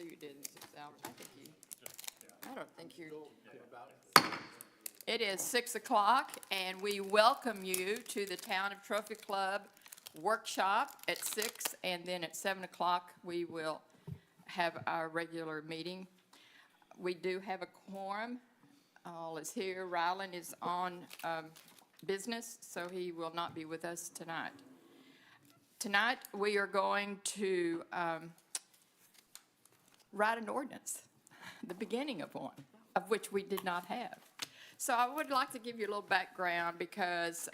you did in 6 hours. I don't think you. About It is 6 o'clock, and we welcome you to the Town of Trophy Club workshop at 6, and then at 7 o'clock, we will have our regular meeting. We do have a quorum. All is here. Rylan is on business, so he will not be with us tonight. Tonight, we are going to write an ordinance, the beginning of one, of which we did not have. So I would like to give you a little background because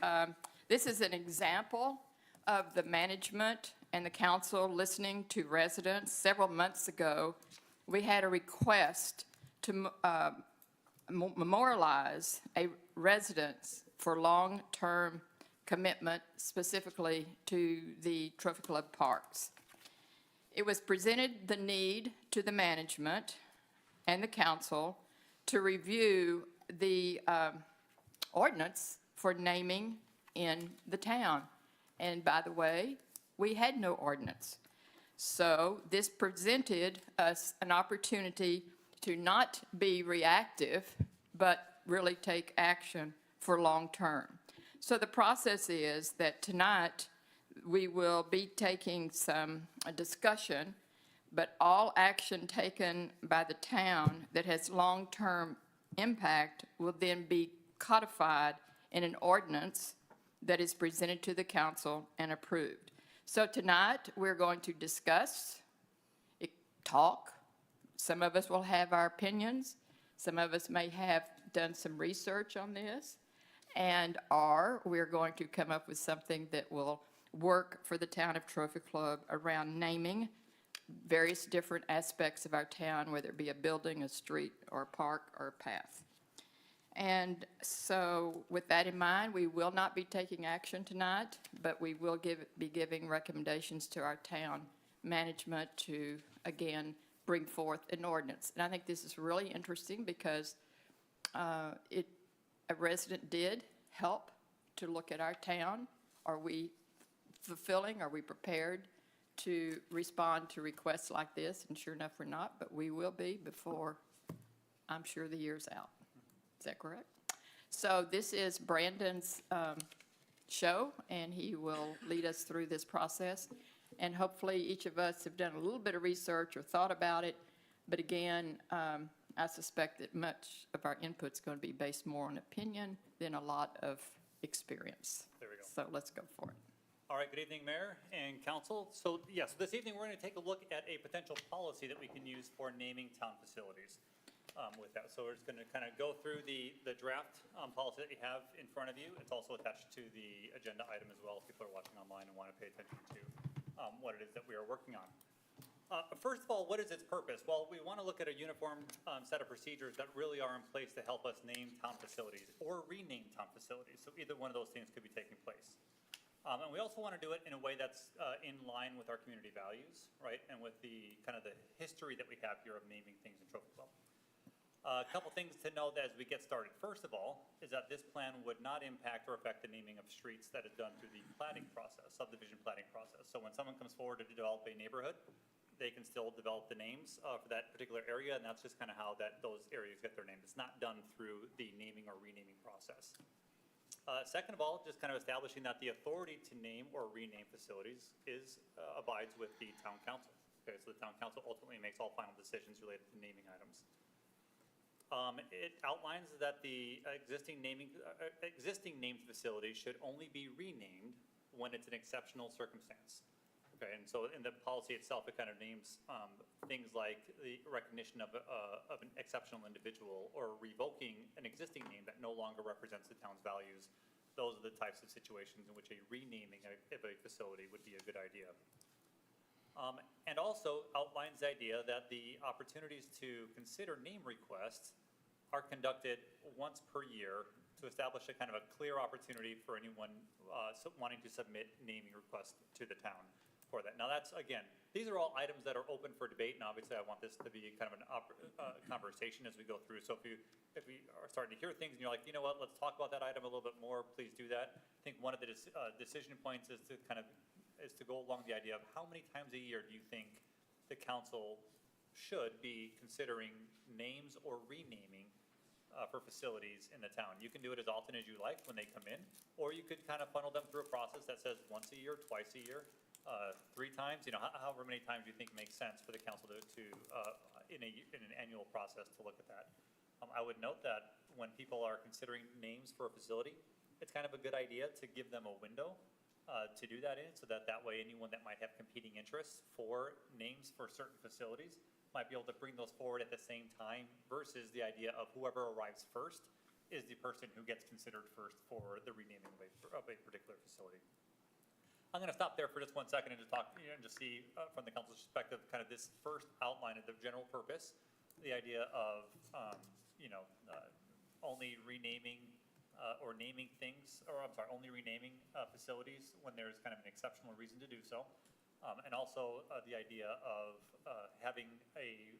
this is an example of the management and the council listening to residents. Several months ago, we had a request to memorialize a residence for long-term commitment, specifically to the Trophy Club parks. It was presented the need to the management and the council to review the ordinance for naming in the town. And by the way, we had no ordinance. So this presented us an opportunity to not be reactive, but really take action for long term. So the process is that tonight we will be taking some discussion, but all action taken by the town that has long-term impact will then be codified in an ordinance that is presented to the council and approved. So tonight, we're going to discuss, talk. Some of us will have our opinions. Some of us may have done some research on this. Or we're going to come up with something that will work for the town of Trophy Club around naming various different aspects of our town, whether it be a building, a street, or a park, or a path. And so with that in mind, we will not be taking action tonight, but we will be giving recommendations to our town management to, again, bring forth an ordinance. And I think this is really interesting because a resident did help to look at our town. Are we fulfilling? Are we prepared to respond to requests like this? And sure enough, we're not, but we will be before, I'm sure, the year's out. Is that correct? So this is Brandon's show, and he will lead us through this process. And hopefully each of us have done a little bit of research or thought about it. But again, I suspect that much of our input's going to be based more on opinion than a lot of experience. There we go. So let's go for it. All right, good evening, Mayor and Council. So yes, this evening we're going to take a look at a potential policy that we can use for naming town facilities with that. So we're just going to kind of go through the draft policy that you have in front of you. It's also attached to the agenda item as well if people are watching online and want to pay attention to what it is that we are working on. First of all, what is its purpose? Well, we want to look at a uniform set of procedures that really are in place to help us name town facilities or rename town facilities. So either one of those things could be taking place. And we also want to do it in a way that's in line with our community values, right? And with the kind of the history that we have here of naming things in Trophy Club. A couple things to know as we get started. First of all, is that this plan would not impact or affect the naming of streets that is done through the planning process, subdivision planning process. So when someone comes forward to develop a neighborhood, they can still develop the names for that particular area, and that's just kind of how those areas get their name. It's not done through the naming or renaming process. Second of all, just kind of establishing that the authority to name or rename facilities abides with the town council. Okay, so the town council ultimately makes all final decisions related to naming items. It outlines that the existing named facility should only be renamed when it's an exceptional circumstance. Okay, and so in the policy itself, it kind of names things like the recognition of an exceptional individual or revoking an existing name that no longer represents the town's values. Those are the types of situations in which a renaming of a facility would be a good idea. And also outlines the idea that the opportunities to consider name requests are conducted once per year to establish a kind of a clear opportunity for anyone wanting to submit naming requests to the town for that. Now that's, again, these are all items that are open for debate, and obviously I want this to be kind of a conversation as we go through. So if we are starting to hear things and you're like, you know what, let's talk about that item a little bit more, please do that. I think one of the decision points is to go along the idea of how many times a year do you think the council should be considering names or renaming for facilities in the town. You can do it as often as you like when they come in, or you could kind of funnel them through a process that says once a year, twice a year, 3 times, however many times you think makes sense for the council in an annual process to look at that. I would note that when people are considering names for a facility, it's kind of a good idea to give them a window to do that in, so that way anyone that might have competing interests for names for certain facilities might be able to bring those forward at the same time, versus the idea of whoever arrives first is the person who gets considered first for the renaming of a particular facility. I'm going to stop there for just 1 second and just talk, and just see from the council's perspective, kind of this first outline of the general purpose, the idea of, only renaming or naming things, or I'm sorry, only renaming facilities when there's kind of an exceptional reason to do so. And also the idea of having a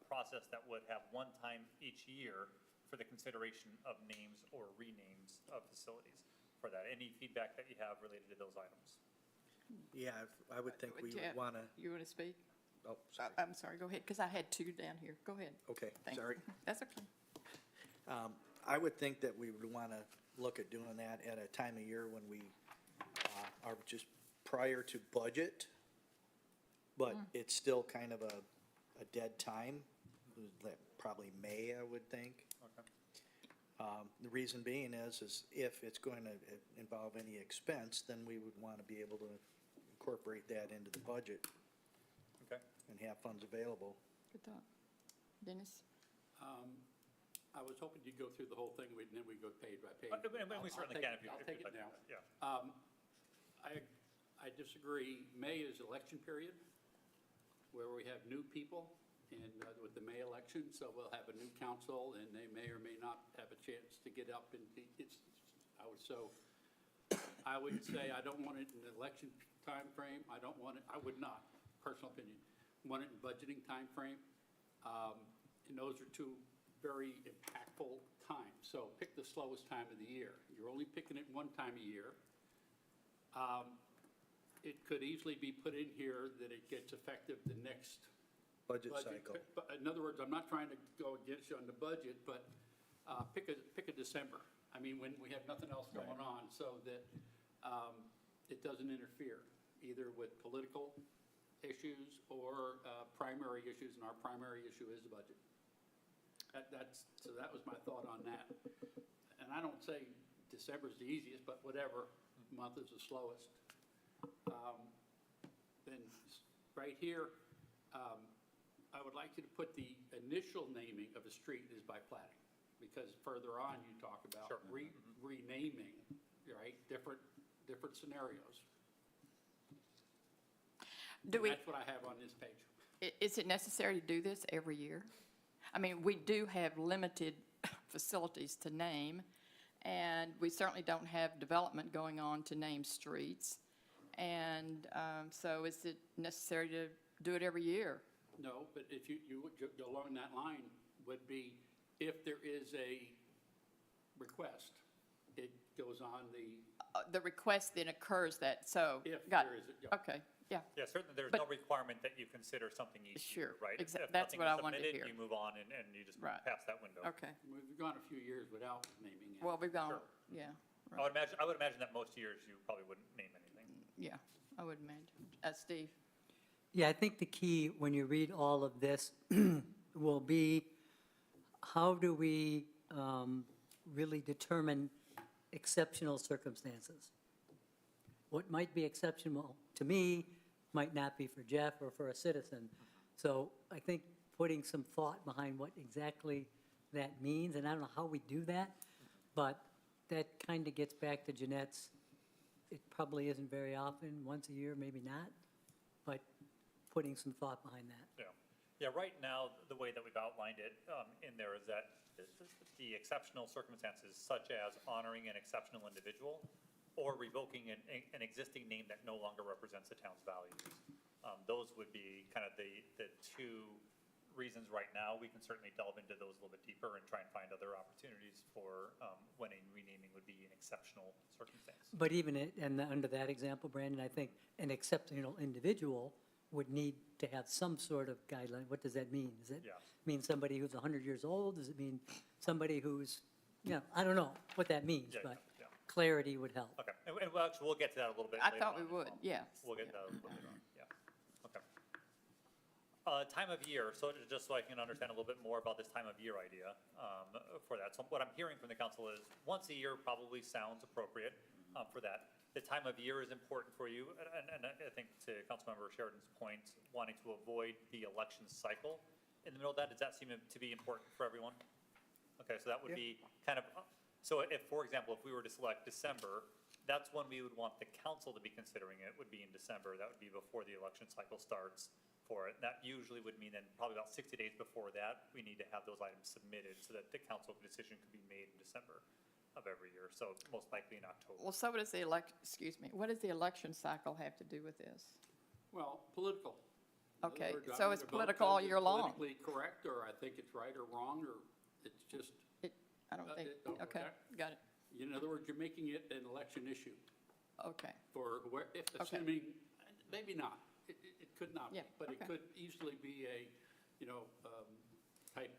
process that would have one time each year for the consideration of names or renames of facilities for that. Any feedback that you have related to those items? Yeah, I would think we would Jeff, want to, You want to speak? oh, sorry. I'm sorry, go ahead, because I had 2 down here. Go ahead. Okay, Thanks. sorry. That's okay. I would think that we would want to look at doing that at a time of year when we are just prior to budget, but it's still kind of a dead time, probably May, I would think. Okay. The reason being is if it's going to involve any expense, then we would want to be able to incorporate that into the budget Okay. and have funds available. Good thought. Dennis? I was hoping you'd go through the whole thing, and then we go page by page. And we certainly can if you. I'll if take you'd it like now. to. Yeah. I disagree. May is election period, where we have new people, and with the May election, so we'll have a new council, and they may or may not have a chance to get up, and I would say I don't want it in the election timeframe. I would not, personal opinion, want it in budgeting timeframe. And those are 2 very impactful times. So pick the slowest time of the year. You're only picking it one time a year. It could easily be put in here that it gets effective the next Budget cycle. But in other words, I'm not trying to go against you on the budget, but pick a December. I mean, when we have nothing else going on, so that it doesn't interfere either with political issues or primary issues, and our primary issue is the budget. So that was my thought on that. And I don't say December's the easiest, but whatever month is the slowest. Then right here, I would like you to put the initial naming of a street is by platting, because further on you talk about Sure. renaming, right? Different scenarios. That's what I have on this page. Is it necessary to do this every year? I mean, we do have limited facilities to name, and we certainly don't have development going on to name streets. And so is it necessary to do it every year? No, but if you go along that line would be, if there is a request, it goes on The request then occurs if got there it. is a. Okay, yeah. Yeah, certainly there's But- no requirement that you consider something each year, Sure, right? If that's nothing what is I wanted to submitted, hear. You move on and you just Right. pass that window. Okay. We've gone a few years without naming it. Well, we've gone, Sure. yeah, I would imagine that most years you probably wouldn't name anything. yeah, I would imagine. Steve? Yeah, I think the key when you read all of this will be, how do we really determine exceptional circumstances? What might be exceptional to me might not be for Jeff or for a citizen. So I think putting some thought behind what exactly that means, and I don't know how we do that, but that kind of gets back to Jeanette's, it probably isn't very often, once a year, maybe not, but putting some thought behind that. Yeah. Yeah, right now, the way that we've outlined it in there is that the exceptional circumstances such as honoring an exceptional individual or revoking an existing name that no longer represents the town's values. Those would be kind of the 2 reasons right now. We can certainly delve into those a little bit deeper and try and find other opportunities for when a renaming would be an exceptional circumstance. But even under that example, Brandon, I think an exceptional individual would need to have some sort of guideline. What does that mean? Does it Yeah. mean somebody who's 100 years old? Does it mean somebody who's, I don't know what that means, Yeah, but yeah. clarity would help. Okay, and well, actually, we'll get to that a little bit I later thought on we as would, well. yes. We'll get to that a little bit later on, yeah. Okay. Time of year, so just so I can understand a little bit more about this time of year idea for that. So what I'm hearing from the council is once a year probably sounds appropriate for that. The time of year is important for you, and I think to Councilmember Sheridan's point, wanting to avoid the election cycle in the middle of that, does that seem to be important for everyone? Okay, so that would be kind of, so if, for example, if we were to select December, that's when we would want the council to be considering it, would be in December. That would be before the election cycle starts for it. That usually would mean then probably about 60 days before that, we need to have those items submitted so that the council decision could be made in December of every year, so most likely in October. Well, so what does the what does the election cycle have to do with this? Well, political. In other Okay, words, I'm so it's gonna vote political all because year it's long. Politically correct, or I think it's right or wrong, or it's just, I don't think, okay, okay. got it, in other words, you're making it an election issue okay. for where, if assuming, maybe not, it could not be, Yeah, but it okay. could easily be a, type,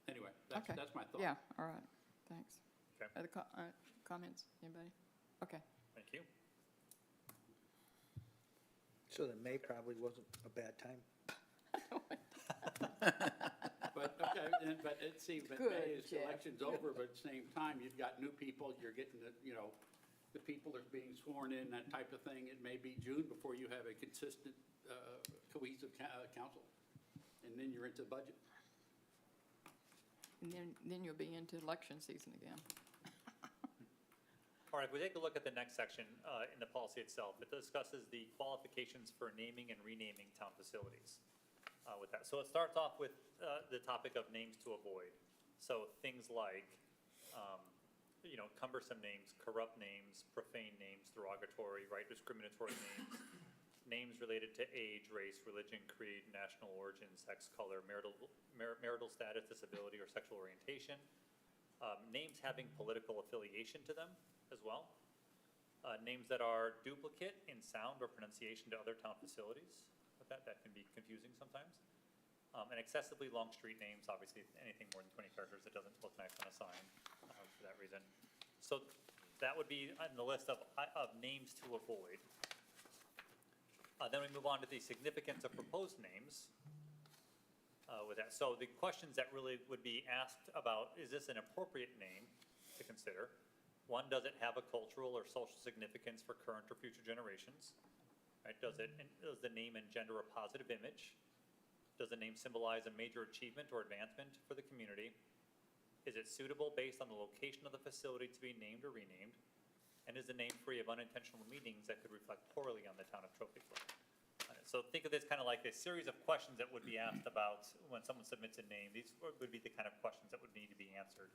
anyway, Okay. that's my thought. Yeah, all right, thanks. Okay. Other comments, anybody? Okay, Thank you. So then May probably wasn't a bad time. But, okay, but see, but Good, May is, Jeff. election's over, but at the same time, you've got new people, you're getting the people that are being sworn in, that type of thing. It may be June before you have a consistent, cohesive council, and then you're into the budget. and then you'll be into election season again. All right, if we take a look at the next section in the policy itself, it discusses the qualifications for naming and renaming town facilities with that. So it starts off with the topic of names to avoid. So things like, cumbersome names, corrupt names, profane names, derogatory, right, discriminatory names, names related to age, race, religion, creed, national origin, sex, color, marital status, disability, or sexual orientation. Names having political affiliation to them as well. Names that are duplicate in sound or pronunciation to other town facilities. But that can be confusing sometimes. And excessively long street names, obviously anything more than 20 characters that doesn't look nice on a sign for that reason. So that would be on the list of names to avoid. Then we move on to the significance of proposed names with that. So the questions that really would be asked about, is this an appropriate name to consider? One, does it have a cultural or social significance for current or future generations? Right? Does the name engender a positive image? Does the name symbolize a major achievement or advancement for the community? Is it suitable based on the location of the facility to be named or renamed? And is the name free of unintentional meanings that could reflect poorly on the town of Trophy Club? So think of this kind of like a series of questions that would be asked about when someone submits a name. These would be the kind of questions that would need to be answered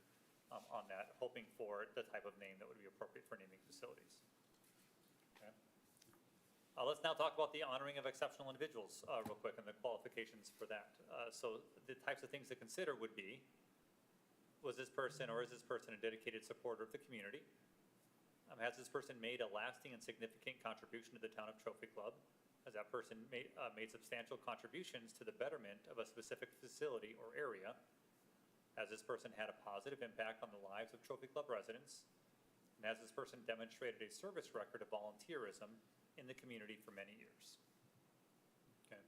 on that, hoping for the type of name that would be appropriate for naming facilities. Okay. Let's now talk about the honoring of exceptional individuals real quick and the qualifications for that. So the types of things to consider would be, was this person or is this person a dedicated supporter of the community? Has this person made a lasting and significant contribution to the town of Trophy Club? Has that person made substantial contributions to the betterment of a specific facility or area? Has this person had a positive impact on the lives of Trophy Club residents? And has this person demonstrated a service record of volunteerism in the community for many years? Okay.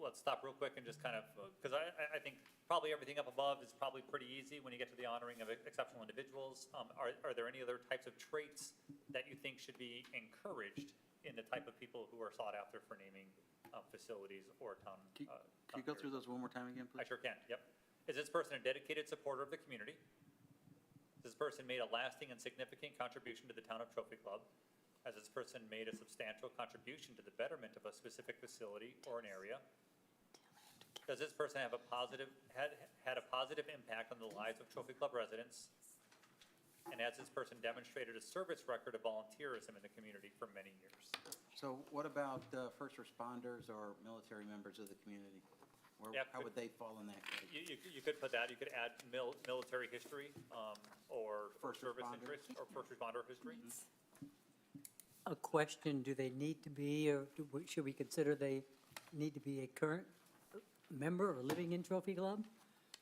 Let's stop real quick and just kind of, because I think probably everything up above is probably pretty easy when you get to the honoring of exceptional individuals. Are there any other types of traits that you think should be encouraged in the type of people who are sought after for naming facilities or town? Can you go through those one more time again, I please? sure can, yep. Is this person a dedicated supporter of the community? Has this person made a lasting and significant contribution to the town of Trophy Club? Has this person made a substantial contribution to the betterment of a specific facility or an area? Does this person have had a positive impact on the lives of Trophy Club residents? And has this person demonstrated a service record of volunteerism in the community for many years? So what about first responders or military members of the community? Yeah, How would they fall in that category? You could put that, you could add military history or First service responder. interest or first responder history. A question, do they need to be, or should we consider they need to be a current member or living in Trophy Club.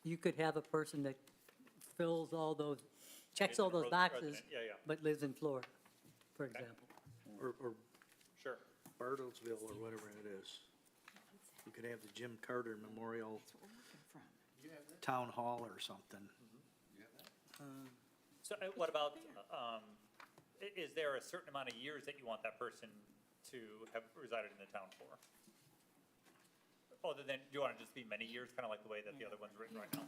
You could have a person that fills all those, checks all those boxes, Resident, yeah, yeah. but lives in Florida, for example. Or Sure. Bartlesville or whatever it is. You could have the Jim Carter Memorial Town Hall or something. So what about, is there a certain amount of years that you want that person to have resided in the town for? Other than, do you want to just be many years, kind of like the way that the other one's written right now?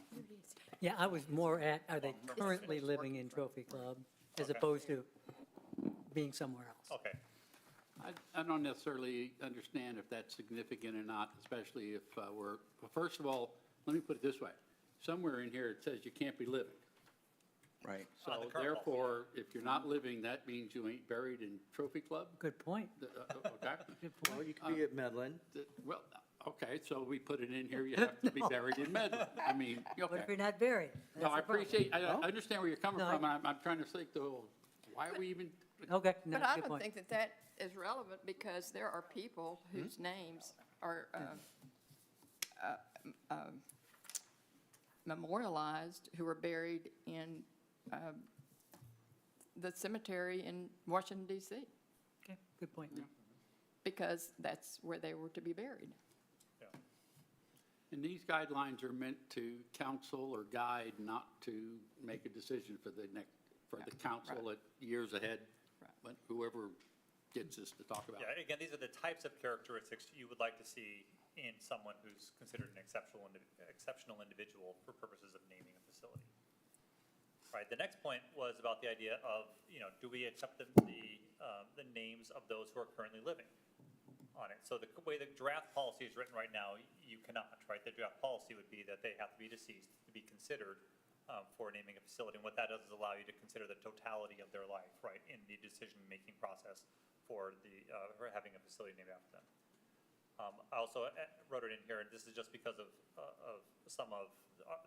Yeah, I was more at, are they currently living in Trophy Club as Okay. opposed to being somewhere else? Okay, I don't necessarily understand if that's significant or not, especially if we're, well, first of all, let me put it this way. Somewhere in here it says you can't be living. Right. So On the current therefore, if you're not living, that means you ain't buried in Trophy Club? Good point, Okay? good Well, point. you could be at Medlin. Well, okay, so we put it in here, you have to be buried in Medlin. I mean, What if okay. you're not buried? No, I That's the problem. appreciate, I understand where you're coming No, I- from, and I'm trying to think, though, why are we even, Okay, no, But I good don't point. think that that is relevant because there are people whose names are memorialized who are buried in the cemetery in Washington DC Okay, good point. because that's where they were to be buried. yeah. and these guidelines are meant to counsel or guide, not to make a decision for the next, for the council at years ahead, Right. but whoever gets this to talk about. Yeah, again, these are the types of characteristics you would like to see in someone who's considered an exceptional individual for purposes of naming a facility. Right, the next point was about the idea of, do we accept the names of those who are currently living on it? So the way the draft policy is written right now, you cannot, right? The draft policy would be that they have to be deceased to be considered for naming a facility. And what that does is allow you to consider the totality of their life, right, in the decision-making process for having a facility named after them. I also wrote it in here, and this is just because of some of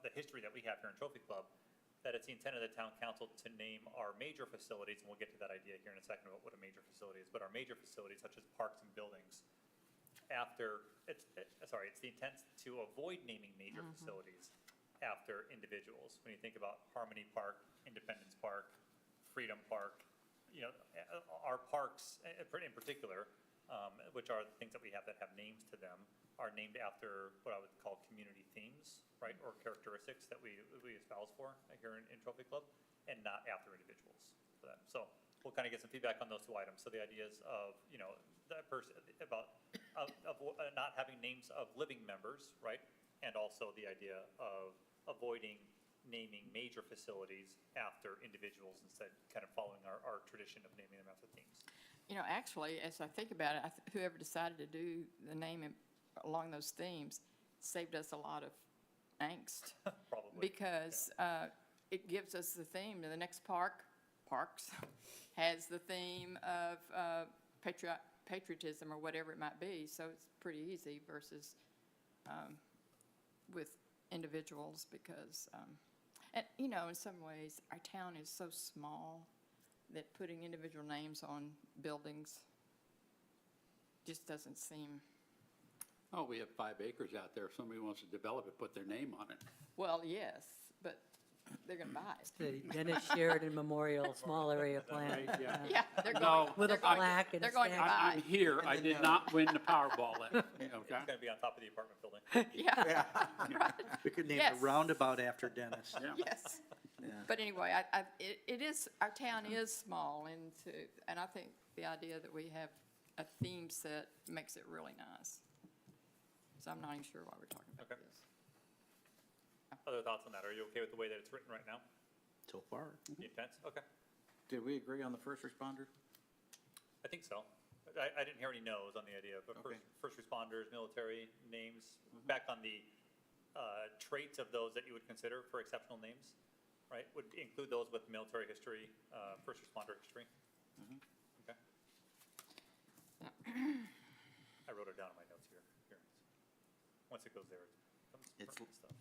the history that we have here in Trophy Club, that it's the intent of the town council to name our major facilities, and we'll get to that idea here in a second about what a major facility is, but our major facilities such as parks and buildings it's the intent to avoid naming major facilities after individuals. When you think about Harmony Park, Independence Park, Freedom Park, our parks in particular, which are the things that we have that have names to them, are named after what I would call community themes, right, or characteristics that we espouse for here in Trophy Club, and not after individuals for that. So we'll kind of get some feedback on those two items. So the ideas of, that person, about not having names of living members, right, and also the idea of avoiding naming major facilities after individuals instead, kind of following our tradition of naming them after themes. Actually, as I think about it, whoever decided to do the name along those themes saved us a lot of angst. Probably. Because it gives us the theme, the next parks, has the theme of patriotism or whatever it might be, so it's pretty easy versus with individuals because, and in some ways, our town is so small that putting individual names on buildings just doesn't seem, Oh, we have 5 acres out there. If somebody wants to develop it, put their name on it. well, yes, but they're going to buy it. The Dennis Sheridan Memorial Small Area Plan. Yeah, they're going, No, With a they're going, plaque and a they're going to statue. buy I'm it. here. I did not win the Powerball, okay? It's going to be on top of the apartment building. Yeah, right. We could name Yes. a roundabout after Dennis. Yeah. Yes. But anyway, it is, our town is small, and I think the idea that we have a theme set makes it really nice. So I'm not even sure why we're talking about Okay. this. Other thoughts on that? Are you okay with the way that it's written right now? So far. The intent? Okay. Did we agree on the first responder? I think so. I didn't hear any no's on the idea, but Okay. first responders, military names, back on the traits of those that you would consider for exceptional names, right? Would include those with military history, first responder history. Okay. I wrote it down in my notes here. Once it goes there, it becomes It's- permanent stuff.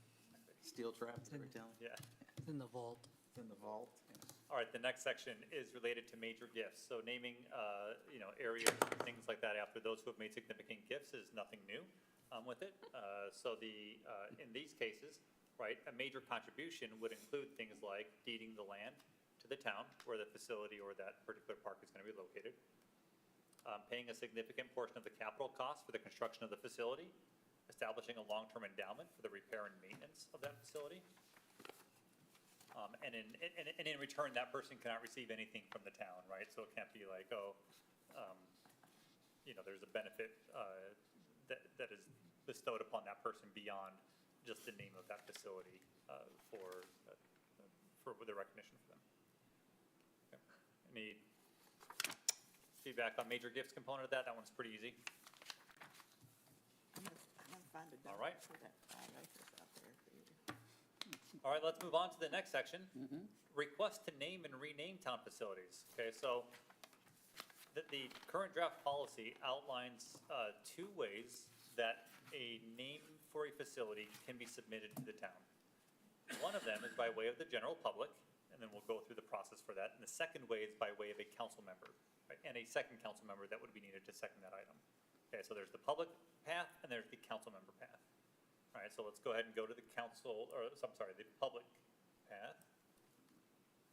Steel trap, is that what you're telling me? Yeah. It's in the vault. It's in the vault. Yeah. All right, the next section is related to major gifts. So naming, areas, things like that after those who have made significant gifts is nothing new with it. So in these cases, right, a major contribution would include things like deeding the land to the town where the facility or that particular park is going to be located, paying a significant portion of the capital cost for the construction of the facility, establishing a long-term endowment for the repair and maintenance of that facility. And in return, that person cannot receive anything from the town, right? So it can't be like, there's a benefit that is bestowed upon that person beyond just the name of that facility for the recognition for them. Okay. Any feedback on major gifts component of that? That one's pretty easy. I'm gonna find a All right. for that 5 acres out there for you. All right, let's move on to the next section. Request to name and rename town facilities. Okay, so the current draft policy outlines 2 ways that a name for a facility can be submitted to the town. One of them is by way of the general public, and then we'll go through the process for that. And the second way is by way of a council member, right? And a second council member that would be needed to second that item. Okay, so there's the public path and there's the council member path. All right, so let's go ahead and go to the the public path.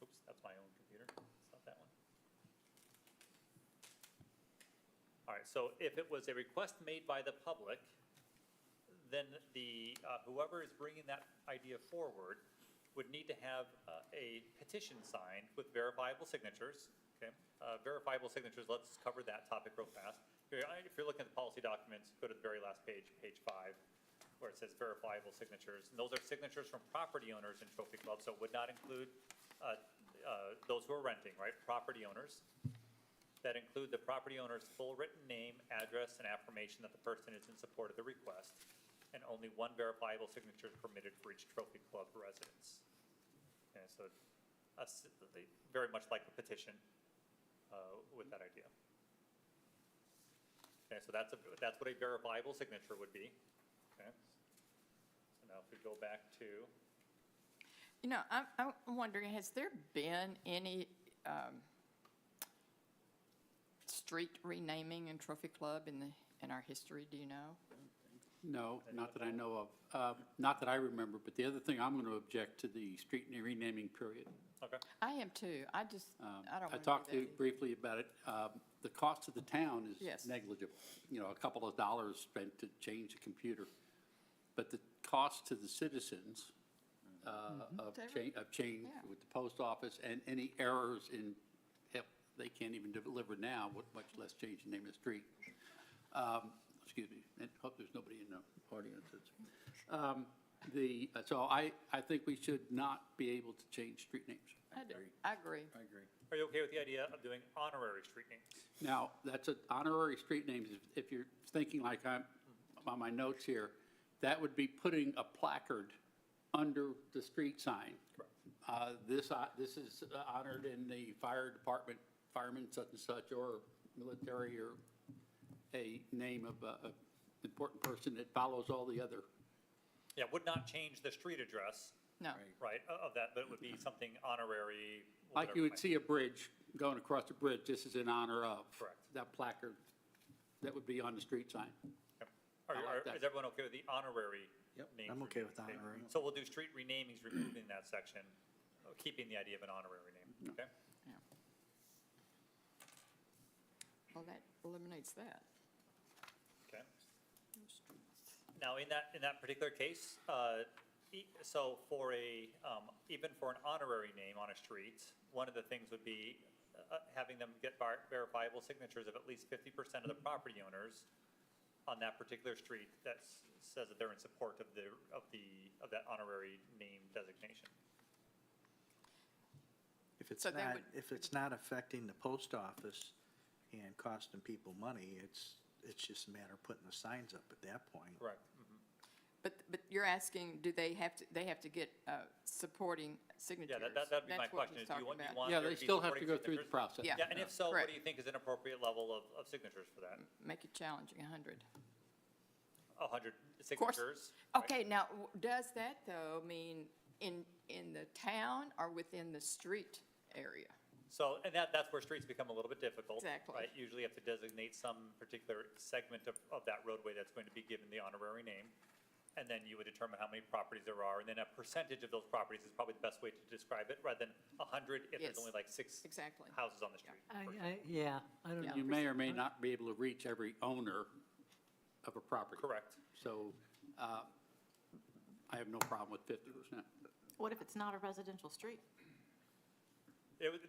Oops, that's my own computer. It's not that one. All right, so if it was a request made by the public, then whoever is bringing that idea forward would need to have a petition signed with verifiable signatures. Okay, verifiable signatures. Let's cover that topic real fast. If you're looking at the policy documents, go to the very last page, page 5. Where it says verifiable signatures, and those are signatures from property owners in Trophy Club, so it would not include those who are renting, right? Property owners. That include the property owner's full written name, address, and affirmation that the person is in support of the request, and only one verifiable signature is permitted for each Trophy Club residence. Okay, so very much like a petition with that idea. Okay, so that's what a verifiable signature would be. Okay. So now if we go back to, I'm wondering, has there been any street renaming in Trophy Club in our history? Do you know? No, not that I know of. Not that I remember, but the other thing, I'm going to object to the street renaming period. okay, I am too. I don't I want to talked do to you that. briefly about it. The cost to the town is Yes. negligible. A couple of dollars spent to change a computer. But the cost to the citizens of change Yeah. with the post office and any errors in, they can't even deliver now, much less change the name of the street. Excuse me, and hope there's nobody in the audience. So I think we should not be able to change street names. I do. I agree. I agree. are you okay with the idea of doing honorary street names? Now, that's honorary street names. If you're thinking like I'm on my notes here, that would be putting a placard under the street sign. This is honored in the fire department, fireman such and such, or military, or a name of an important person that follows all the other. Yeah, would not change the street address, No. right, of that, but it would be something honorary. Like whatever you it would might see a bridge going across the bridge, this is in honor of. Correct. That placard, that would be on the street sign. be. Okay. I like that. Is everyone okay with the honorary Yep, names? I'm okay with renaming? honorary. So we'll do street renamings, removing that section, keeping the idea of an honorary name, okay? Yeah. Well, that eliminates that. Okay. Now, in that particular case, so for even for an honorary name on a street, one of the things would be having them get verifiable signatures of at least 50% of the property owners on that particular street that says that they're in support of that honorary name designation. So they would- If it's not affecting the post office and costing people money, it's just a matter of putting the signs up at that point. Correct. But you're asking, do they have to get supporting signatures? Yeah, that'd be my That's what question, he's is do you talking want, about. Yeah, there they to be still have to supporting go through the signatures? process. Yeah. Yeah, and if so, what Correct. do you think is an appropriate level of signatures for that? Make it challenging, 100. 100 course. signatures? right? Okay, now, does that, though, mean in the town or within the street area. So, and that's where streets become a little bit difficult. Exactly. Right? Usually you have to designate some particular segment of that roadway that's going to be given the honorary name. And then you would determine how many properties there are, and then a percentage of those properties is probably the best way to describe it, rather than 100 if there's Yes. only like 6 Exactly. houses on the street. Yeah, I don't know. You may or may not be able to reach every owner of a property. Correct. So I have no problem with 50%. What if it's not a residential street?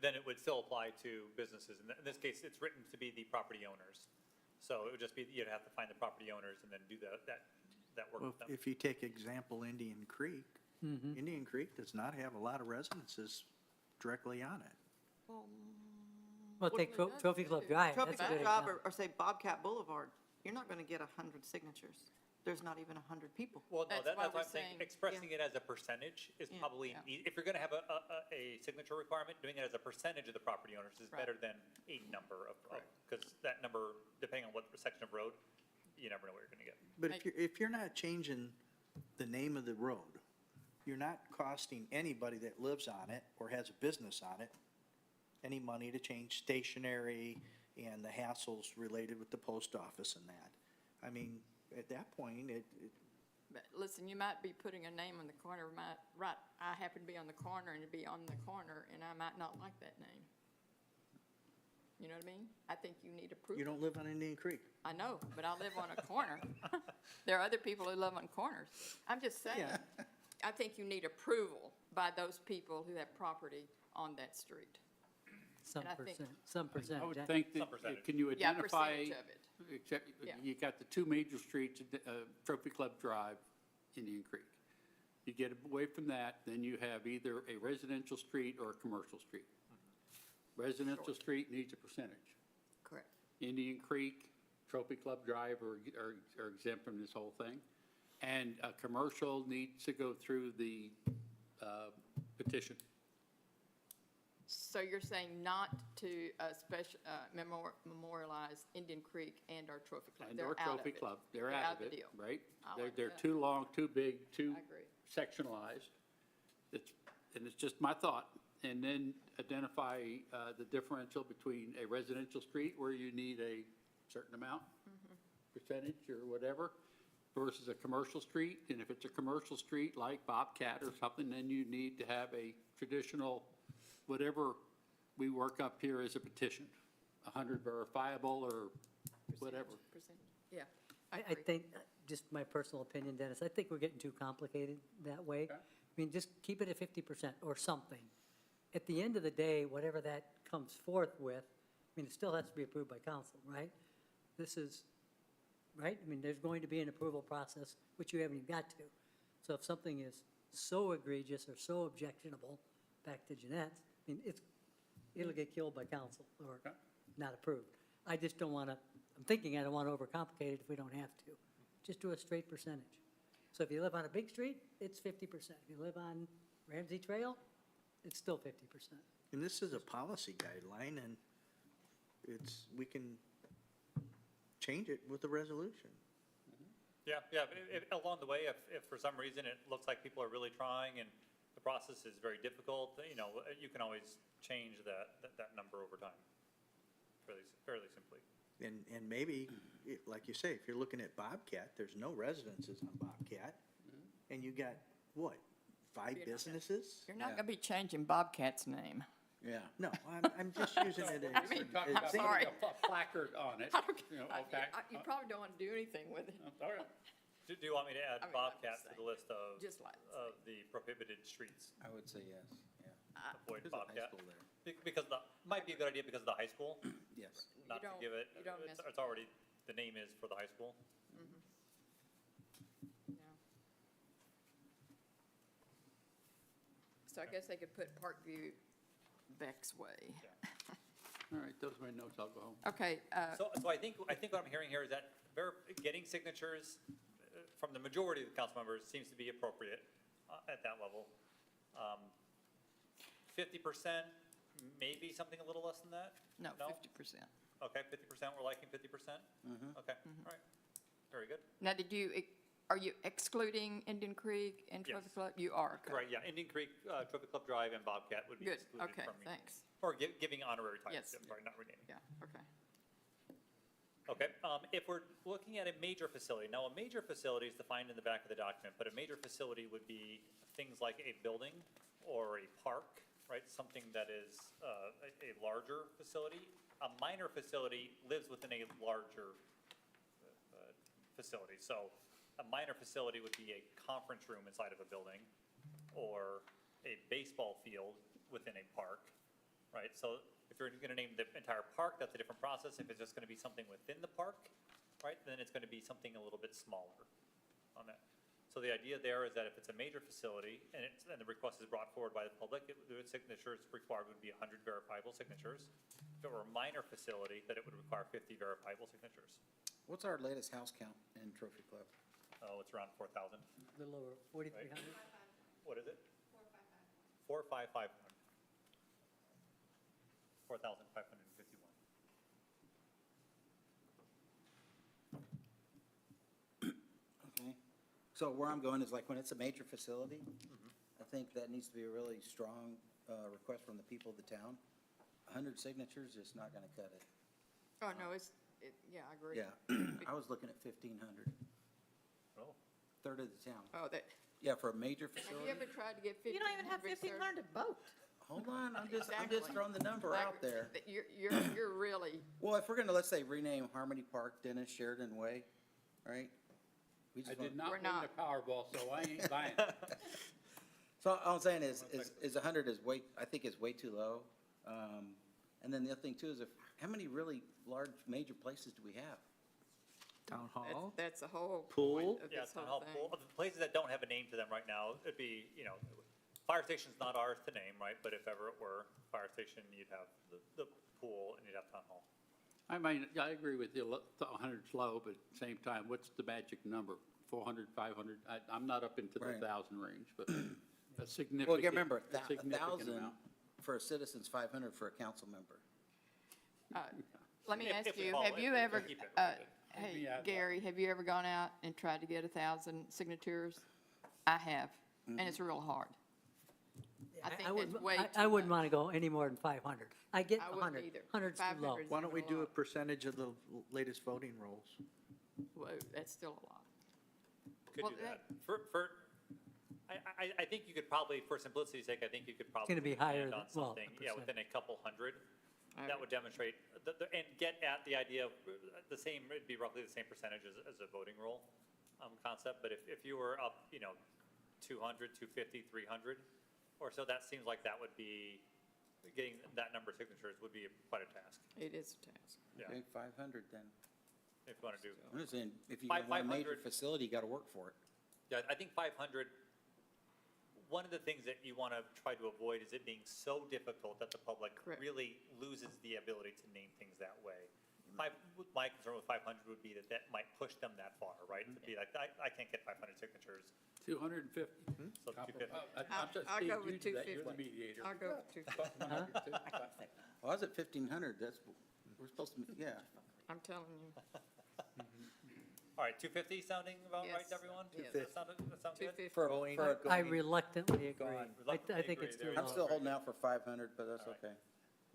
Then it would still apply to businesses. In this case, it's written to be the property owners. So it would just be, you'd have to find the property owners and then do that work Well, with them. if you take example Indian Creek, Indian Creek does not have a lot of residences directly on it. Well, take Trophy Club Drive, Trophy that's a Club good Drive example. or say Bobcat Boulevard, you're not going to get 100 signatures. There's not even 100 people. Well, no, That's that's why why we're I'm saying saying- expressing it as a percentage is Yeah. probably, Yeah. if you're going to have a signature requirement, doing it as a percentage of the property owners is Right. better than a number of, because that number, depending on what section of road, you never know what you're going to get. But if you're not changing the name of the road, you're not costing anybody that lives on it or has a business on it any money to change stationery and the hassles related with the post office and that. I mean, at that point, But listen, you might be putting a name on the corner, right, I happen to be on the corner and it'd be on the corner, and I might not like that name. You know what I mean? I think you need approval. you don't live on Indian Creek. I know, but I live on a corner. There are other people who live on corners. I'm just saying, Yeah. I think you need approval by those people who have property on that street. Some and I think- percent, some percentage. I would think Some that, percentage. can you Yeah, identify, percentage of it. except, Yeah. you got the two major streets, Trophy Club Drive, Indian Creek. You get away from that, then you have either a residential street or a commercial street. Residential street needs a percentage. Correct. Indian Creek, Trophy Club Drive are exempt from this whole thing. And a commercial needs to go through the petition. So you're saying not to memorialize Indian Creek and our Trophy Club? And They're or out of Trophy it. Club, they're out of the it, deal. right? I They're, like they're that. too long, too big, too I agree. sectionalized. And it's just my thought. And then identify the differential between a residential street where you need a certain amount, percentage or whatever, versus a commercial street. And if it's a commercial street like Bobcat or something, then you need to have a traditional, whatever we work up here as a petition, 100 verifiable or whatever. Percentage. Yeah, I agree. think, just my personal opinion, Dennis, I think we're getting too complicated that way. Okay. I mean, just keep it at 50% or something. At the end of the day, whatever that comes forth with, I mean, it still has to be approved by council, right? This is, right? I mean, there's going to be an approval process, which you haven't even got to. So if something is so egregious or so objectionable, back to Jeanette's, I mean, it'll get killed by council or Okay. not approved. I just don't want to, I'm thinking I don't want to overcomplicate it if we don't have to. Just do a straight percentage. So if you live on a big street, it's 50%. If you live on Ramsey Trail, it's still 50%. And this is a policy guideline, and we can change it with a resolution. Yeah, yeah, but along the way, if for some reason it looks like people are really trying and the process is very difficult, you can always change that number over time, fairly simply. And maybe, like you say, if you're looking at Bobcat, there's no residences on Bobcat, and you got, what, 5 businesses? You're not going to be changing Bobcat's name. Yeah. No, I'm just using it as We're an talking about example. sorry. putting a placard on it, okay? You probably don't want to do anything with it. All right. Do you want me to add I mean, I'm Bobcat just to the saying. list of Just like- the prohibited streets? I would say yes, yeah. Avoid There's a high Bobcat. school there. Because might be a good idea because of the high school, Yes. not to don't- give it, you don't mess- it's already, the name is for the high school. No. So I guess they could put Parkview Beck's Way. All right, those are my notes, I'll go home. Okay, So I think what I'm hearing here is that getting signatures from the majority of the council members seems to be appropriate at that level. 50%, maybe something a little less than that? no, 50%. Okay, 50%, we're liking 50%? Okay, all right, very good. Now, did you are you excluding Indian Creek and Yes. Trophy Club? You are, okay. Correct, yeah, Indian Creek, Trophy Club Drive, and Bobcat would be Good, excluded okay, from renaming. thanks. Or giving honorary Yes. titles, sorry, not renaming. Yeah, okay. Okay, if we're looking at a major facility, now a major facility is defined in the back of the document, but a major facility would be things like a building or a park, right? Something that is a larger facility. A minor facility lives within a larger facility. So a minor facility would be a conference room inside of a building or a baseball field within a park, right? So if you're going to name the entire park, that's a different process. If it's just going to be something within the park, right, then it's going to be something a little bit smaller on that. So the idea there is that if it's a major facility and the request is brought forward by the public, the signatures required would be 100 verifiable signatures. If it were a minor facility, that it would require 50 verifiable signatures. What's our latest house count in Trophy Club? Oh, it's around 4,000. A little over 4,300? What is it? 4,551. 4,551. Okay. So where I'm going is like when it's a major facility, I think that needs to be a really strong request from the people of the town. 100 signatures is not going to cut it. Oh, no, yeah, I agree. Yeah, I was looking at 1,500, Oh, third of the town. Oh, that, Yeah, for a major have facility. you ever tried to get 1,500? You don't even have sir? 1,500 to vote. Hold on, I'm just Exactly. throwing the number I out agree. there. That You're really, Well, if we're gonna, let's say, rename Harmony Park, Dennis Sheridan Way, right? We I just want- did not We're win not. the Powerball, so I ain't buying it. So all I'm saying is 100 is way, I think is way too low. And then the other thing too is how many really large, major places do we have? Town hall? that's the whole Pool? point of yeah, this town whole hall thing. pool. Of the places that don't have a name to them right now, it'd be, fire station's not ours to name, right? But if ever it were, fire station, you'd have the pool and you'd have town hall. I mean, I agree with you, 100's low, but at the same time, what's the magic number? 400, 500? I'm not up into the Right. 1,000 range, but a significant. Well, you remember, a significant 1,000 amount. for a citizen's 500 for a council member. Let me If- ask if we you, follow have it, you we ever, keep it. hey, Yeah, Gary, have you ever gone out and tried to get 1,000 signatures? I have, and it's real hard. I think that's way too I wouldn't much. want to go any more than 500. I get I wouldn't 100. either. 100's too low. 500 's Why don't we a do a lot. percentage of the latest voting rolls? Whoa, that's still a lot. Could Well, do that. I think you could probably, for simplicity's sake, I think you could probably. gonna be higher land than- on well, something, a yeah, percent. within a couple hundred. All That right. would demonstrate, and get at the idea of the same, it'd be roughly the same percentage as a voting roll concept. But if you were up, 200, 250, 300 or so, that seems like that would be, getting that number of signatures would be quite a task. It is a task. Yeah, Okay, 500 then. if you want to do. I'm just saying, if you Five- want a major 500 facility, you got to work for it. Yeah, I think 500, one of the things that you want to try to avoid is it being so difficult that the public Correct. really loses the ability to name things that way. My concern with 500 would be that might push them that far, right? To be like, I can't get 500 signatures, 250. so 250. I'm just, I'll Steve, go you with do that, you're the 250. mediator. I'll go with 250. Buck 100 too. Well, I was at 1,500, we're supposed to, yeah. I'm telling you. All right, 250 sounding about right Yes. to everyone? Yes. That sound good? 250. For, Going- for, I Going- reluctantly agree. Gone. I think it's too Reluctantly agree, I'm low. still holding out for 500, but that's All right. okay.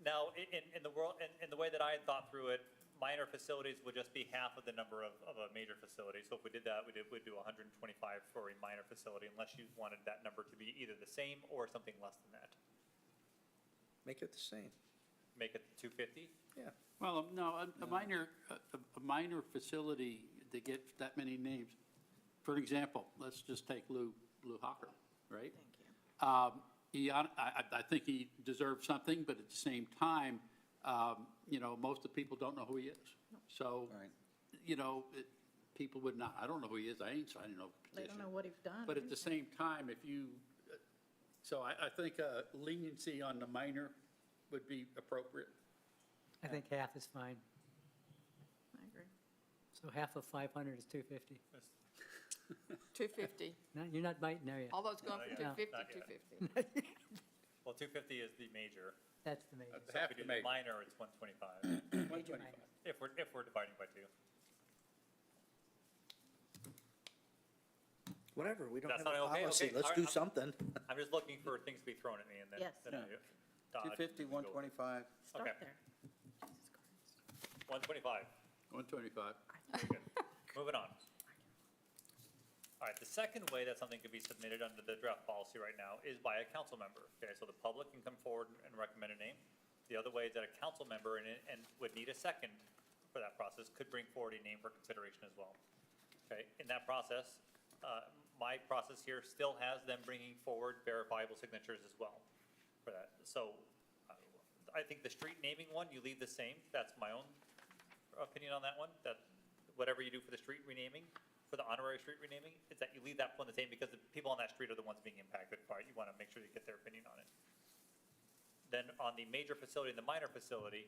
Now, in the world, in the way that I had thought through it, minor facilities would just be half of the number of a major facility. So if we did that, we'd do 125 for a minor facility, unless you wanted that number to be either the same or something less than that. Make it the same. Make it 250? Yeah. Well, no, a minor facility to get that many names. For example, let's just take Lou Hocker, right? I think he deserves something, but at the same time, most of the people don't know who he is. So, Right. people would not, I don't know who he is, I ain't signing no They petition. don't know what he's done. But at the same time, if you, so I think leniency on the minor would be appropriate. I think half is fine. I agree. So half of 500 is 250. 250. No, you're not biting there yet. All those going Not for yet. 250, Not yet. 250. Well, 250 is the major. That's the major. So if Half we the do the major. minor, it's 125, 125. if we're dividing by two. whatever, we don't That's have a not okay? policy, Okay, let's all do right, something. I'm just looking for things to be thrown at me and then. Yes. then I dodge 250, and go. 125. Start Okay. there. 125. 125. Very good. Moving on. All right, the second way that something could be submitted under the draft policy right now is by a council member. Okay, so the public can come forward and recommend a name. The other way is that a council member and would need a second for that process could bring forward a name for consideration as well. Okay, in that process, my process here still has them bringing forward verifiable signatures as well for that. So I think the street naming one, you leave the same. That's my own opinion on that one, that whatever you do for the street renaming, for the honorary street renaming, is that you leave that one the same because the people on that street are the ones being impacted by it. You want to make sure you get their opinion on it. Then on the major facility and the minor facility,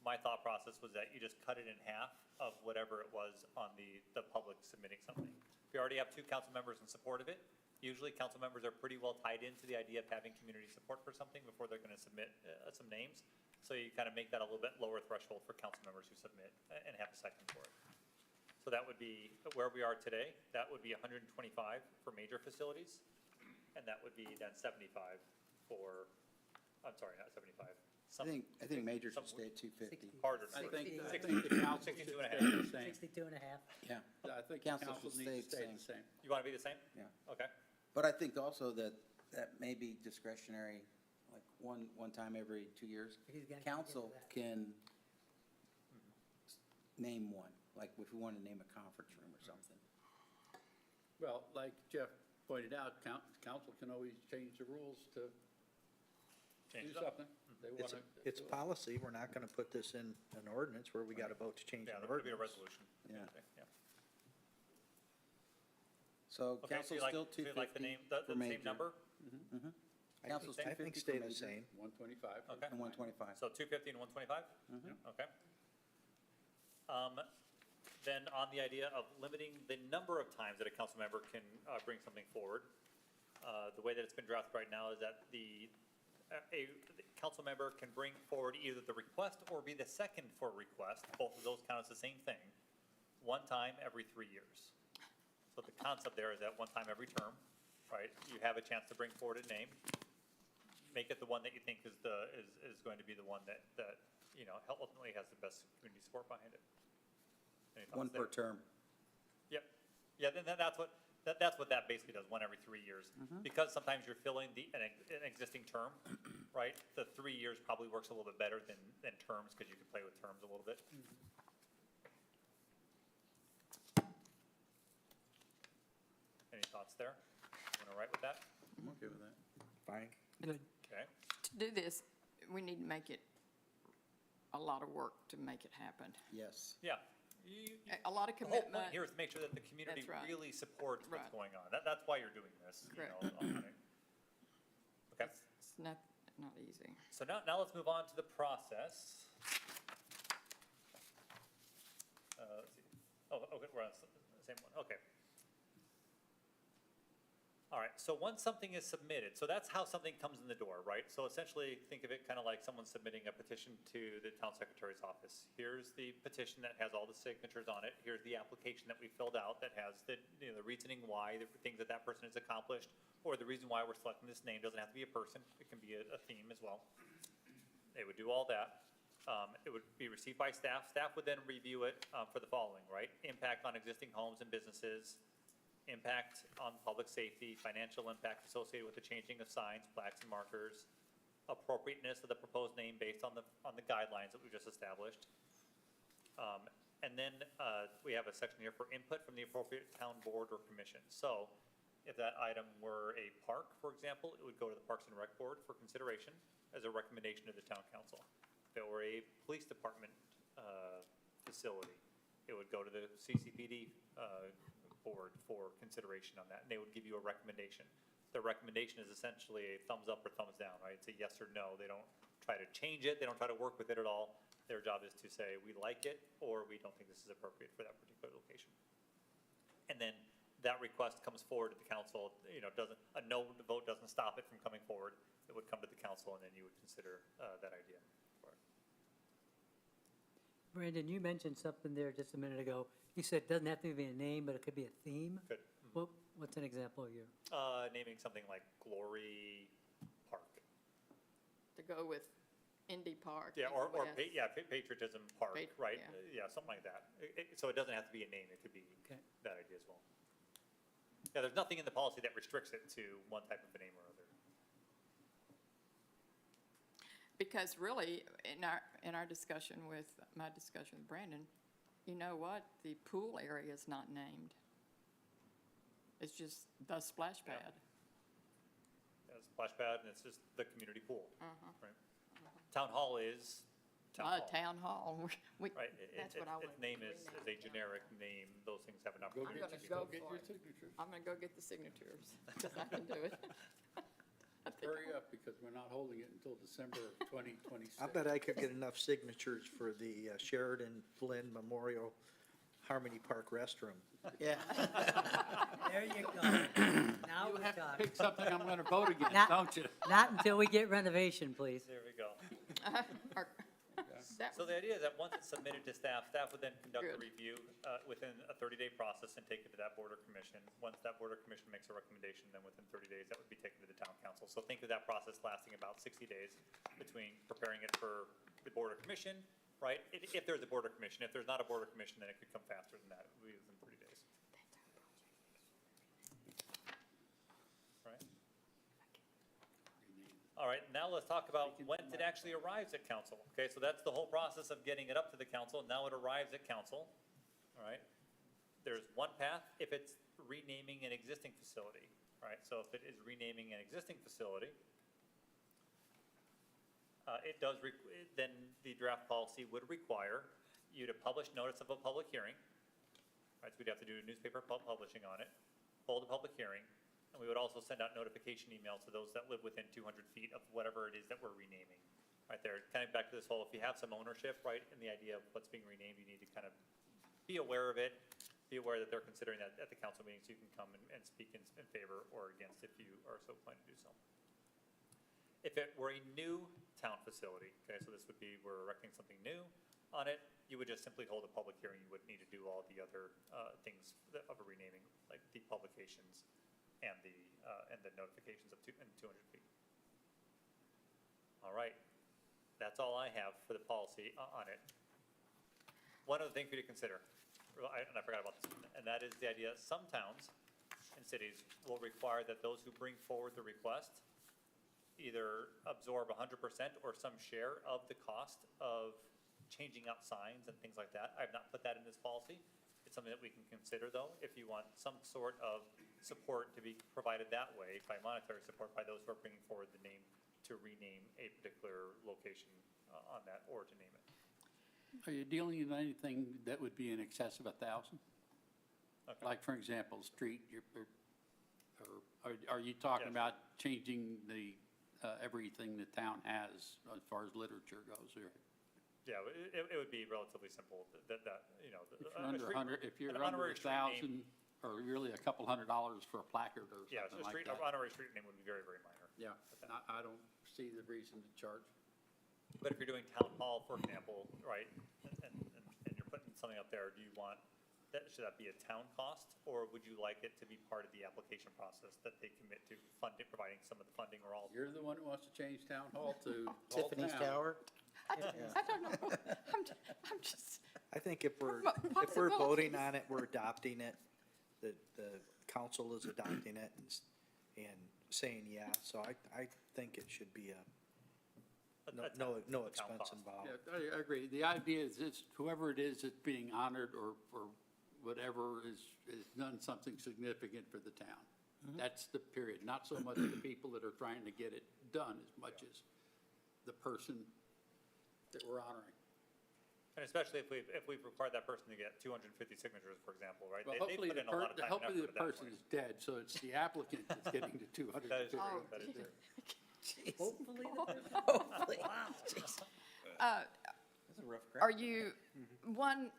my thought process was that you just cut it in half of whatever it was on the public submitting something. If you already have 2 council members in support of it, usually council members are pretty well tied into the idea of having community support for something before they're going to submit some names. So you kind of make that a little bit lower threshold for council members who submit and have a second for it. So that would be where we are today. That would be 125 for major facilities, and that would be then 75 for, I'm sorry, not 75. I think major should stay at 250. Harder. I think the 62 council should 62 and a stay half. the same. 62 and a half. Yeah. I think the Council council should needs to stay stay the the same. You want to be the same? Yeah. Okay. But I think also that may be discretionary, like one time every 2 years. He's gonna get to Council that. can name one, like if we want to name a conference room or something. Well, like Jeff pointed out, council can always change the rules to Change do it up. something. They It's, wanna it's do it. policy, we're not gonna put this in an ordinance where we gotta vote to change Yeah, an there could be a ordinance. resolution. Yeah. Yeah. So Okay, so council's you like, still so you like the 250 name, for the major. same number? Council's I think 250 stay for the major same. 125. Okay. and 125. So 250 and 125? Okay. Then on the idea of limiting the number of times that a council member can bring something forward, the way that it's been drafted right now is that the council member can bring forward either the request or be the second for request. Both of those count as the same thing, one time every 3 years. So the concept there is that one time every term, right? You have a chance to bring forward a name. Make it the one that you think is going to be the one that, you know, ultimately has the best community support behind it. Any thoughts One per there? term. Yep. Yeah, then that's what that basically does, one every 3 years. Because sometimes you're filling an existing term, right? The 3 years probably works a little bit better than terms, because you can play with terms a little bit. Any thoughts there? Want to write with that? I'm okay with that. Fine. Good. Okay. To do this, we need to make it a lot of work to make it happen. Yes. Yeah. A lot of The whole commitment. point here is to make sure that the community That's right. really supports what's Right. going on. That's why you're doing this, you Correct. know. Okay. It's not easy. So now let's move on to the process. Let's see. Oh, okay, we're on the same one, okay. All right, so once something is submitted, so that's how something comes in the door, right? So essentially, think of it kind of like someone submitting a petition to the town secretary's office. Here's the petition that has all the signatures on it. Here's the application that we filled out that has the, you know, the reasoning why, the things that that person has accomplished, or the reason why we're selecting this name. Doesn't have to be a person, it can be a theme as well. They would do all that. It would be received by staff. Staff would then review it for the following, right? Impact on existing homes and businesses, impact on public safety, financial impact associated with the changing of signs, plaques, and markers, appropriateness of the proposed name based on the guidelines that we've just established. And then we have a section here for input from the appropriate town board or commission. So if that item were a park, for example, it would go to the Parks and Rec Board for consideration as a recommendation to the town council. If it were a police department facility, it would go to the CCPD board for consideration on that, and they would give you a recommendation. The recommendation is essentially a thumbs up or thumbs down, right? It's a yes or no. They don't try to change it, they don't try to work with it at all. Their job is to say, we like it, or we don't think this is appropriate for that particular location. And then that request comes forward to the council, you know, a no vote doesn't stop it from coming forward. It would come to the council, and then you would consider that idea for it. Brandon, you mentioned something there just a minute ago. You said it doesn't have to be a name, but it could be a theme. Good. What, What's an example here? Naming something like Glory Park. To go with Indy Park. Yeah, in the or, west. Patriotism Park, right? yeah. Yeah, something like that. So it doesn't have to be a name, it could be Okay. that idea as well. Yeah, there's nothing in the policy that restricts it to one type of a name or other. Because really, in our discussion with, my discussion with Brandon, you know what? The pool area is not named. It's just the splash Yeah. pad. Yeah, splash pad, and it's just the community pool, Uh-huh. right? Town hall is town hall. Town hall. We- Right, That's what I its wanted name to is rename a generic name, those things have an Go opportunity. I'm get gonna your, go go get for your it. signatures. I'm gonna go get the signatures, because I can do it. I think Hurry up, because we're not holding it until December of 2026. I bet I could get enough signatures for the Sheridan Flynn Memorial Harmony Park restroom. Yeah. There you go. Now You we're have to talking. pick something I'm going to vote against, Not- don't you? Not until we get renovation, please. There we go. Or- that So was- the idea is that once it's submitted to staff, staff would then conduct a Good. review within a 30-day process and take it to that board or commission. Once that board or commission makes a recommendation, then within 30 days, that would be taken to the town council. So think of that process lasting about 60 days between preparing it for the board or commission, right? If there's a board or commission. If there's not a board or commission, then it could come faster than that. It would be within 30 days. Right? All right, now let's talk about when it actually arrives at council. Okay, so that's the whole process of getting it up to the council. Now it arrives at council, all right? There's one path if it's renaming an existing facility, all right? So if it is renaming an existing facility, then the draft policy would require you to publish notice of a public hearing, right? So we'd have to do a newspaper publishing on it, hold a public hearing, and we would also send out notification emails to those that live within 200 feet of whatever it is that we're renaming. Right there, kind of back to this whole, if you have some ownership, right, in the idea of what's being renamed, you need to kind of be aware of it, be aware that they're considering that at the council meeting, so you can come and speak in favor or against if you are so inclined to do so. If it were a new town facility, okay, so this would be, we're erecting something new on it, you would just simply hold a public hearing. You wouldn't need to do all the other things of a renaming, like the publications and the notifications of 200 feet. All right, that's all I have for the policy on it. One other thing for you to consider, and I forgot about this, and that is the idea, some towns and cities will require that those who bring forward the request either absorb 100% or some share of the cost of changing out signs and things like that. I've not put that in this policy. It's something that we can consider, though, if you want some sort of support to be provided that way, by monetary support by those who are bringing forward the name to rename a particular location on that, or to name it. Are you dealing with anything that would be in excess of 1,000? Okay. Like, for example, street, or are you talking Yes. about changing the, everything the town has as far as literature goes? Or Yeah, it would be relatively simple, you know. if you're under 100, if you're an under honorary street name- 1,000, or really a couple $100 for a placard or Yeah, something so like street, that. honorary street name would be very, very minor. Yeah, I don't see the reason to charge. But if you're doing town hall, for example, right, and you're putting something up there, do you want, should that be a town cost? Or would you like it to be part of the application process, that they commit to funding, providing some of the funding or all? You're the one who wants to change town hall to Hall Tiffany's Town. Tower. I don't know. I'm just, I think if we're Possibilities. voting on it, we're adopting it, the council is adopting it and saying yeah, so I think it should be no town expense cost. involved. Yeah, I agree. The idea is it's whoever it is that's being honored or whatever has done something significant for the town. That's the period, not so much the people that are trying to get it done as much as the person that we're honoring. And especially if we've required that person to get 250 signatures, for example, right? Well, They hopefully put in a lot of time and hopefully effort the at that person point. is dead, so it's the applicant that's getting to 250. That is true, Oh, that is true. Hopefully, Hopefully. Jeez. That's a rough crowd. are you, one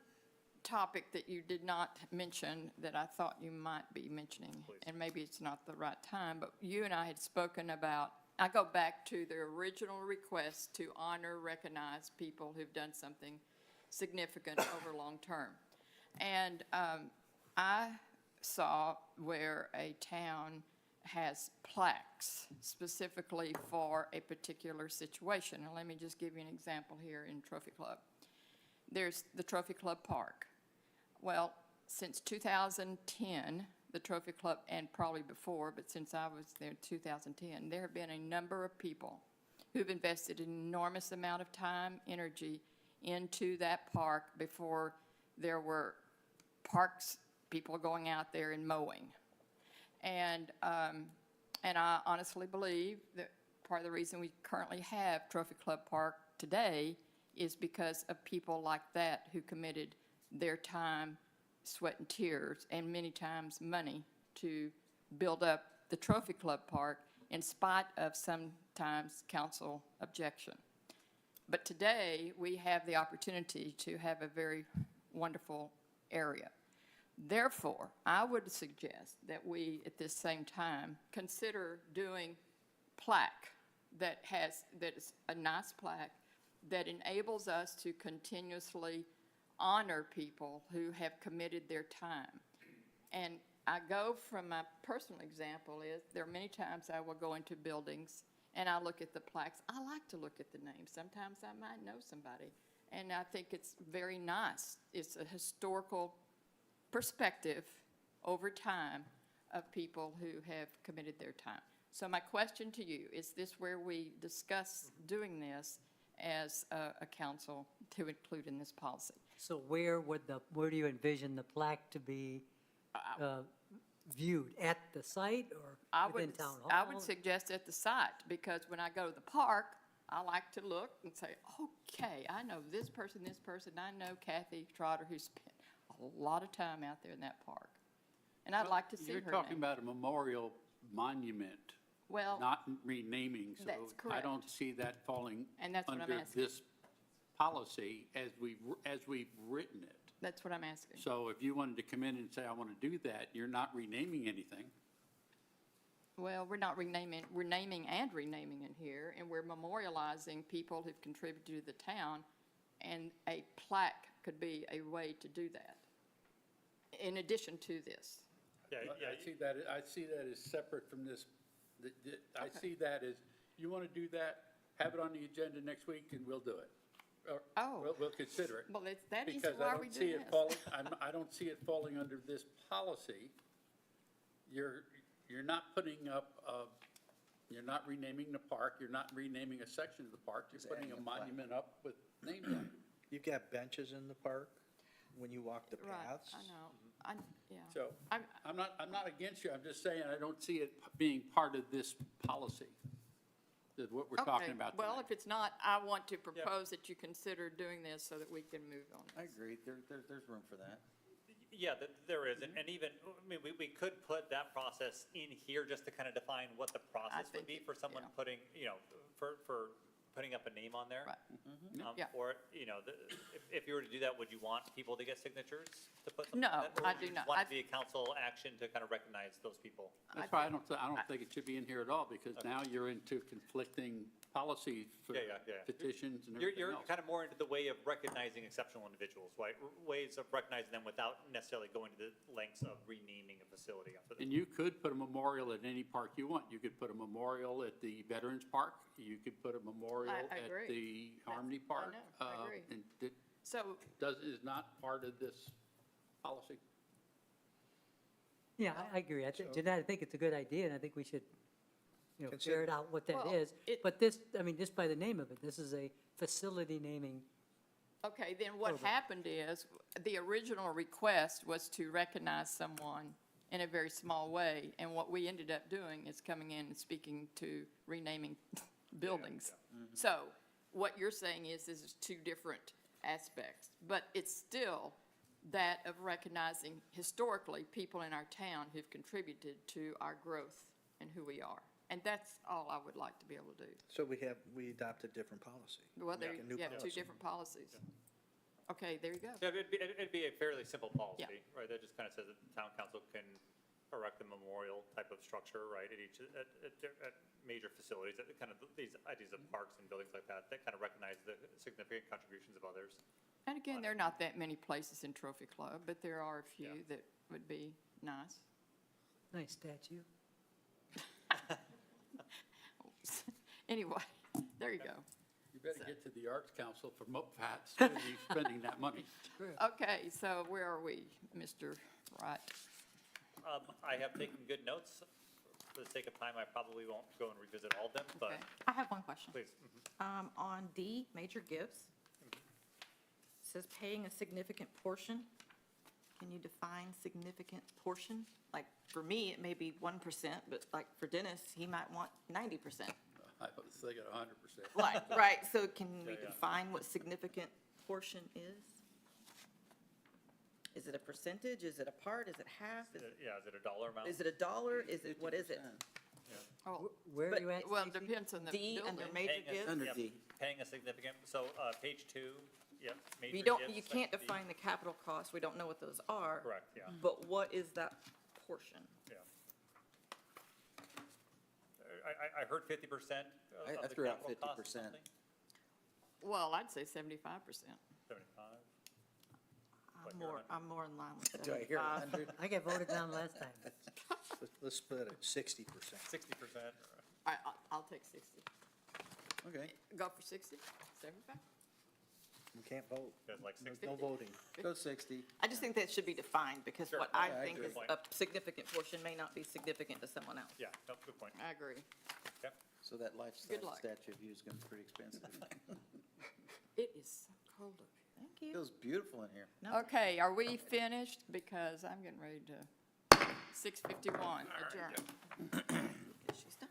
topic that you did not mention that I thought you might be mentioning, Please. and maybe it's not the right time, but you and I had spoken about, I go back to the original request to honor, recognize people who've done something significant over long term. And I saw where a town has plaques specifically for a particular situation. And let me just give you an example here in Trophy Club. There's the Trophy Club Park. Well, since 2010, the Trophy Club, and probably before, but since I was there in 2010, there have been a number of people who've invested an enormous amount of time, energy into that park before there were parks, people going out there and mowing. And I honestly believe that part of the reason we currently have Trophy Club Park today is because of people like that who committed their time, sweat and tears, and many times money to build up the Trophy Club Park in spite of sometimes council objection. But today, we have the opportunity to have a very wonderful area. Therefore, I would suggest that we, at this same time, consider doing plaque that is a nice plaque that enables us to continuously honor people who have committed their time. And I go from my personal example is there are many times I will go into buildings and I look at the plaques. I like to look at the names. Sometimes I might know somebody. And I think it's very nice. It's a historical perspective over time of people who have committed their time. So my question to you, is this where we discuss doing this as a council to include in this policy? So where do you envision the plaque to be viewed? At the site or within town hall? I would suggest at the site, because when I go to the park, I like to look and say, okay, I know this person, I know Kathy Trotter, who spent a lot of time out there in that park. And I'd like to see her You're talking name. about a memorial monument, Well, not renaming. That's So I correct. don't see that falling And that's what I'm under asking. this policy as we've written it. that's what I'm asking. So if you wanted to come in and say, I want to do that, you're not renaming anything. Well, we're not renaming, we're naming and renaming in here, and we're memorializing people who've contributed to the town, and a plaque could be a way to do that, in addition to this. Yeah, yeah, I see that as separate from this. I see that as, you want to do that, have it on the agenda next week and we'll do it. Or Oh. we'll consider it. Well, that is Because why I we don't do see this. it falling, I don't see it falling under this policy. You're not putting up, you're not renaming the park, you're not renaming a section of the park, you're putting a monument up with names on it. You've got benches in the park when you walk the Right, paths. I know, yeah. So, I'm- I'm not against you, I'm just saying I don't see it being part of this policy, that's what we're talking Okay, about well, tonight. if it's not, I want to propose that you consider doing this so that we can move on. I agree, there's room for that. yeah, there is, and even, I mean, we could put that process in here just to kind of define what the process would think be it- for someone yeah. putting, for putting up a name on there. Right. Yeah. Or, if you were to do that, would you want people to get signatures to put something No, on that? Or I would do you not. want I- it to be a council action to kind of recognize those people? That's why I don't think it should be in here at all, because now you're into conflicting policy for Yeah, yeah. petitions and You're everything else. kind of more into the way of recognizing exceptional individuals, right? Ways of recognizing them without necessarily going to the lengths of renaming a facility after them. And you could put a memorial at any park you want. You could put a memorial at the Veterans Park. You could put a memorial I at agree. the Harmony Park. know, I agree. And it So, is not part of this policy. Yeah, I agree. Jeanette, I think it's a good idea, and I think we should, Consider- ferret out what that Well, is. it- But this, I mean, just by the name of it, this is a facility naming. okay, then what Okay. happened is, the original request was to recognize someone in a very small way, and what we ended up doing is coming in and speaking to renaming buildings. So, what you're saying is, this is two different aspects, but it's still that of recognizing historically people in our town who've contributed to our growth and who we are. And that's all I would like to be able to do. So we adopted different policy. Well, there, Make a new you have two policy. different policies. Okay, there you go. Yeah, it'd be a fairly simple policy, right? That just kind of says that the town council can erect a memorial type of structure, right, at major facilities, that kind of, these ideas of parks and buildings like that kind of recognize the significant contributions of others. And again, there are not that many places in Trophy Club, but there are a few Yeah. that would be nice. Nice statue. Anyway, there you go. You better get to the Arts Council for MOPFAT, instead of you spending that money. Okay, so where are we, Mr. Wright? I have taken good notes. For the sake of time, I probably won't go and revisit all of them, but Okay. I have one question. please. On D, major gifts, it says paying a significant portion. Can you define significant portion? Like, for me, it may be 1%, but like for Dennis, he might want 90%. I was thinking 100%. Right, right, so can we Yeah, yeah. define what significant portion is? Is it a percentage, is it a part, is it half, Yeah, is it a dollar amount? is it a dollar, is it, what is it? Oh, Where are But- you at, well, it Stacy? depends on the D under building. major Paying a- gifts? Under yep, D. Paying a significant, so, page 2, yep, major You don't, gifts, you that's can't D. define the capital costs, we don't know what those are. Correct, yeah, But what is that portion? yeah. I heard 50% I of the threw out capital cost or 50%. something? Well, I'd say 75%. 75? I'm more in line with Do I hear 75. 100? I got voted down last time. Let's split it 60%. 60%? I'll take 60. Okay, Go for 60, 75? We can't vote. Guys like There's 60? no voting. go 60. I just think that should be defined, because Sure. what I Yeah, I think agree. is a significant portion may not be significant to someone else. Yeah, no, good point. I agree. Okay. So that lifestyle luck. statue of you is gonna be pretty expensive. It is so cold up here. Thank you. Feels beautiful in here. No. Okay, are we finished? Because I'm getting ready to, 6:51, adjourn. She's done.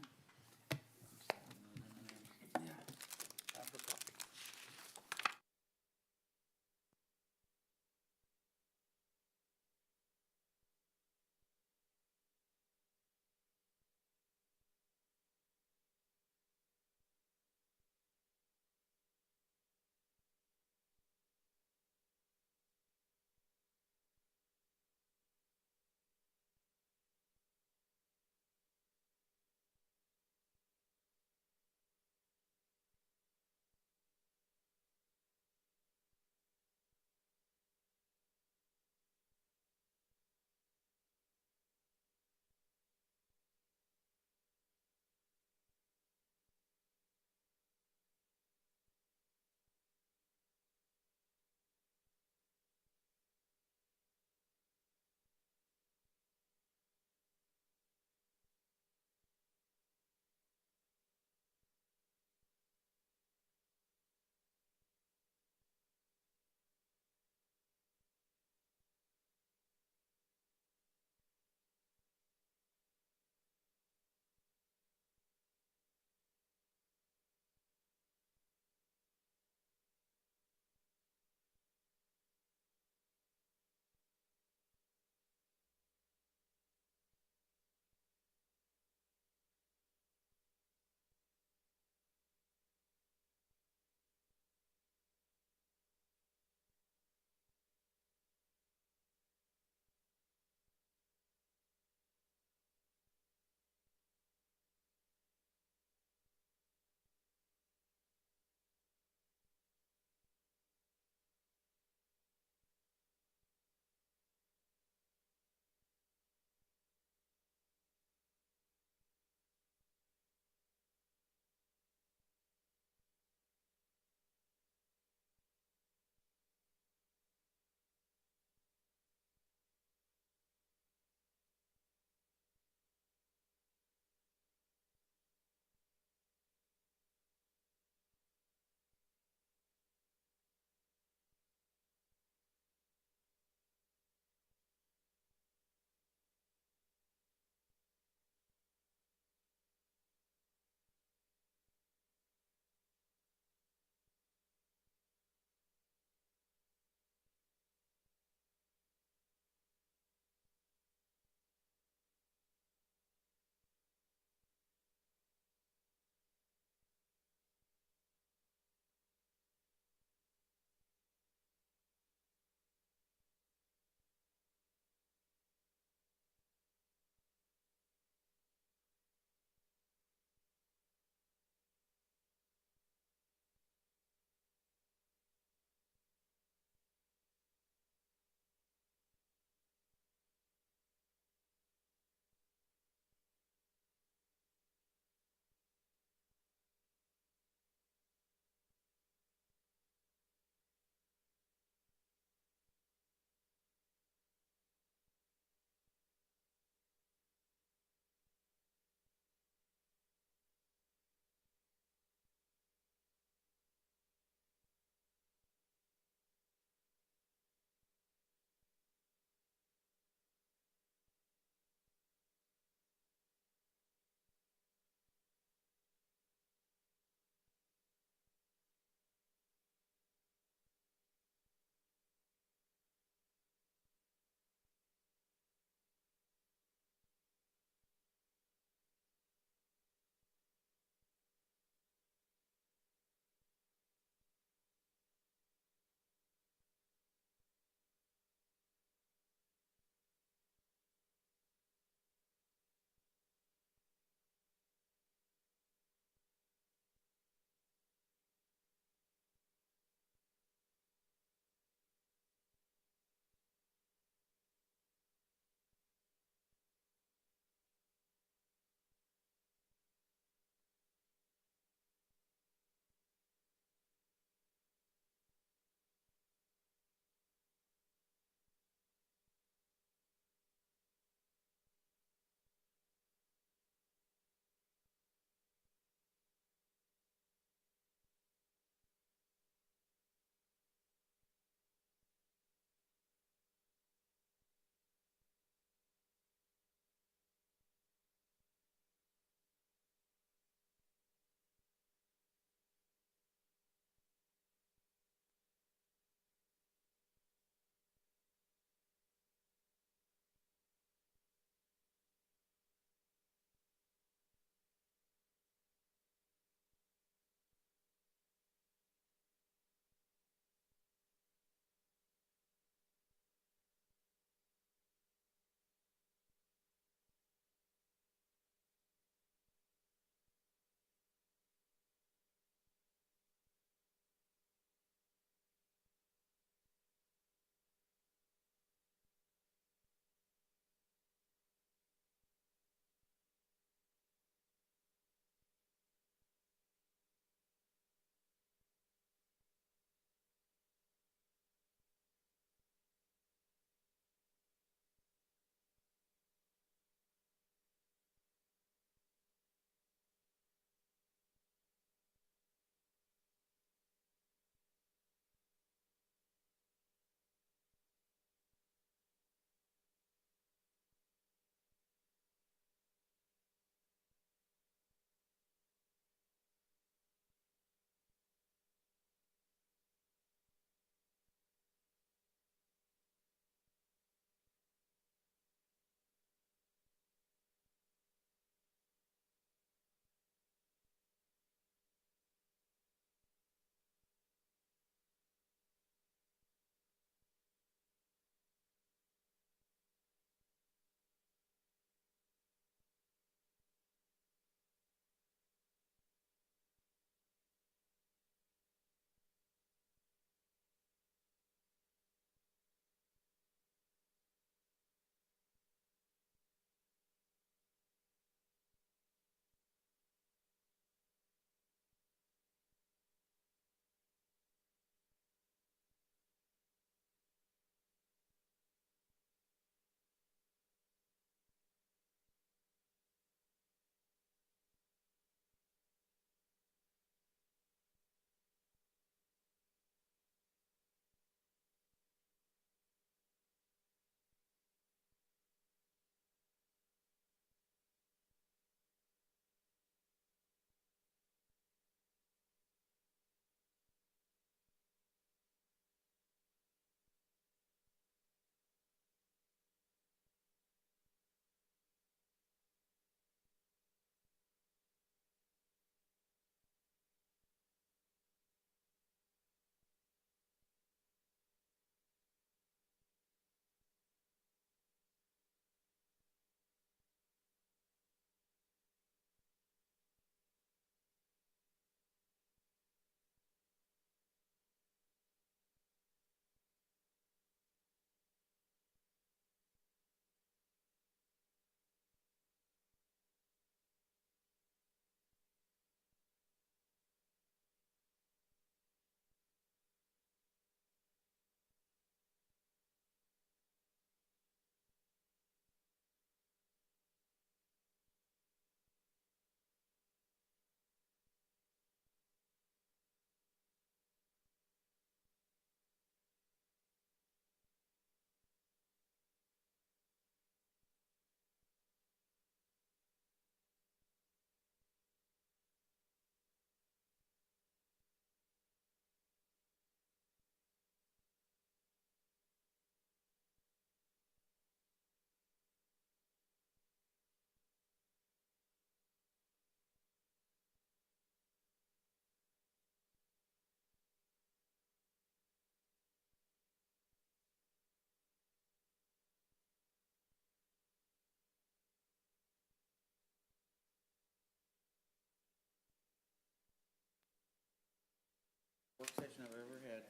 work session I've ever had.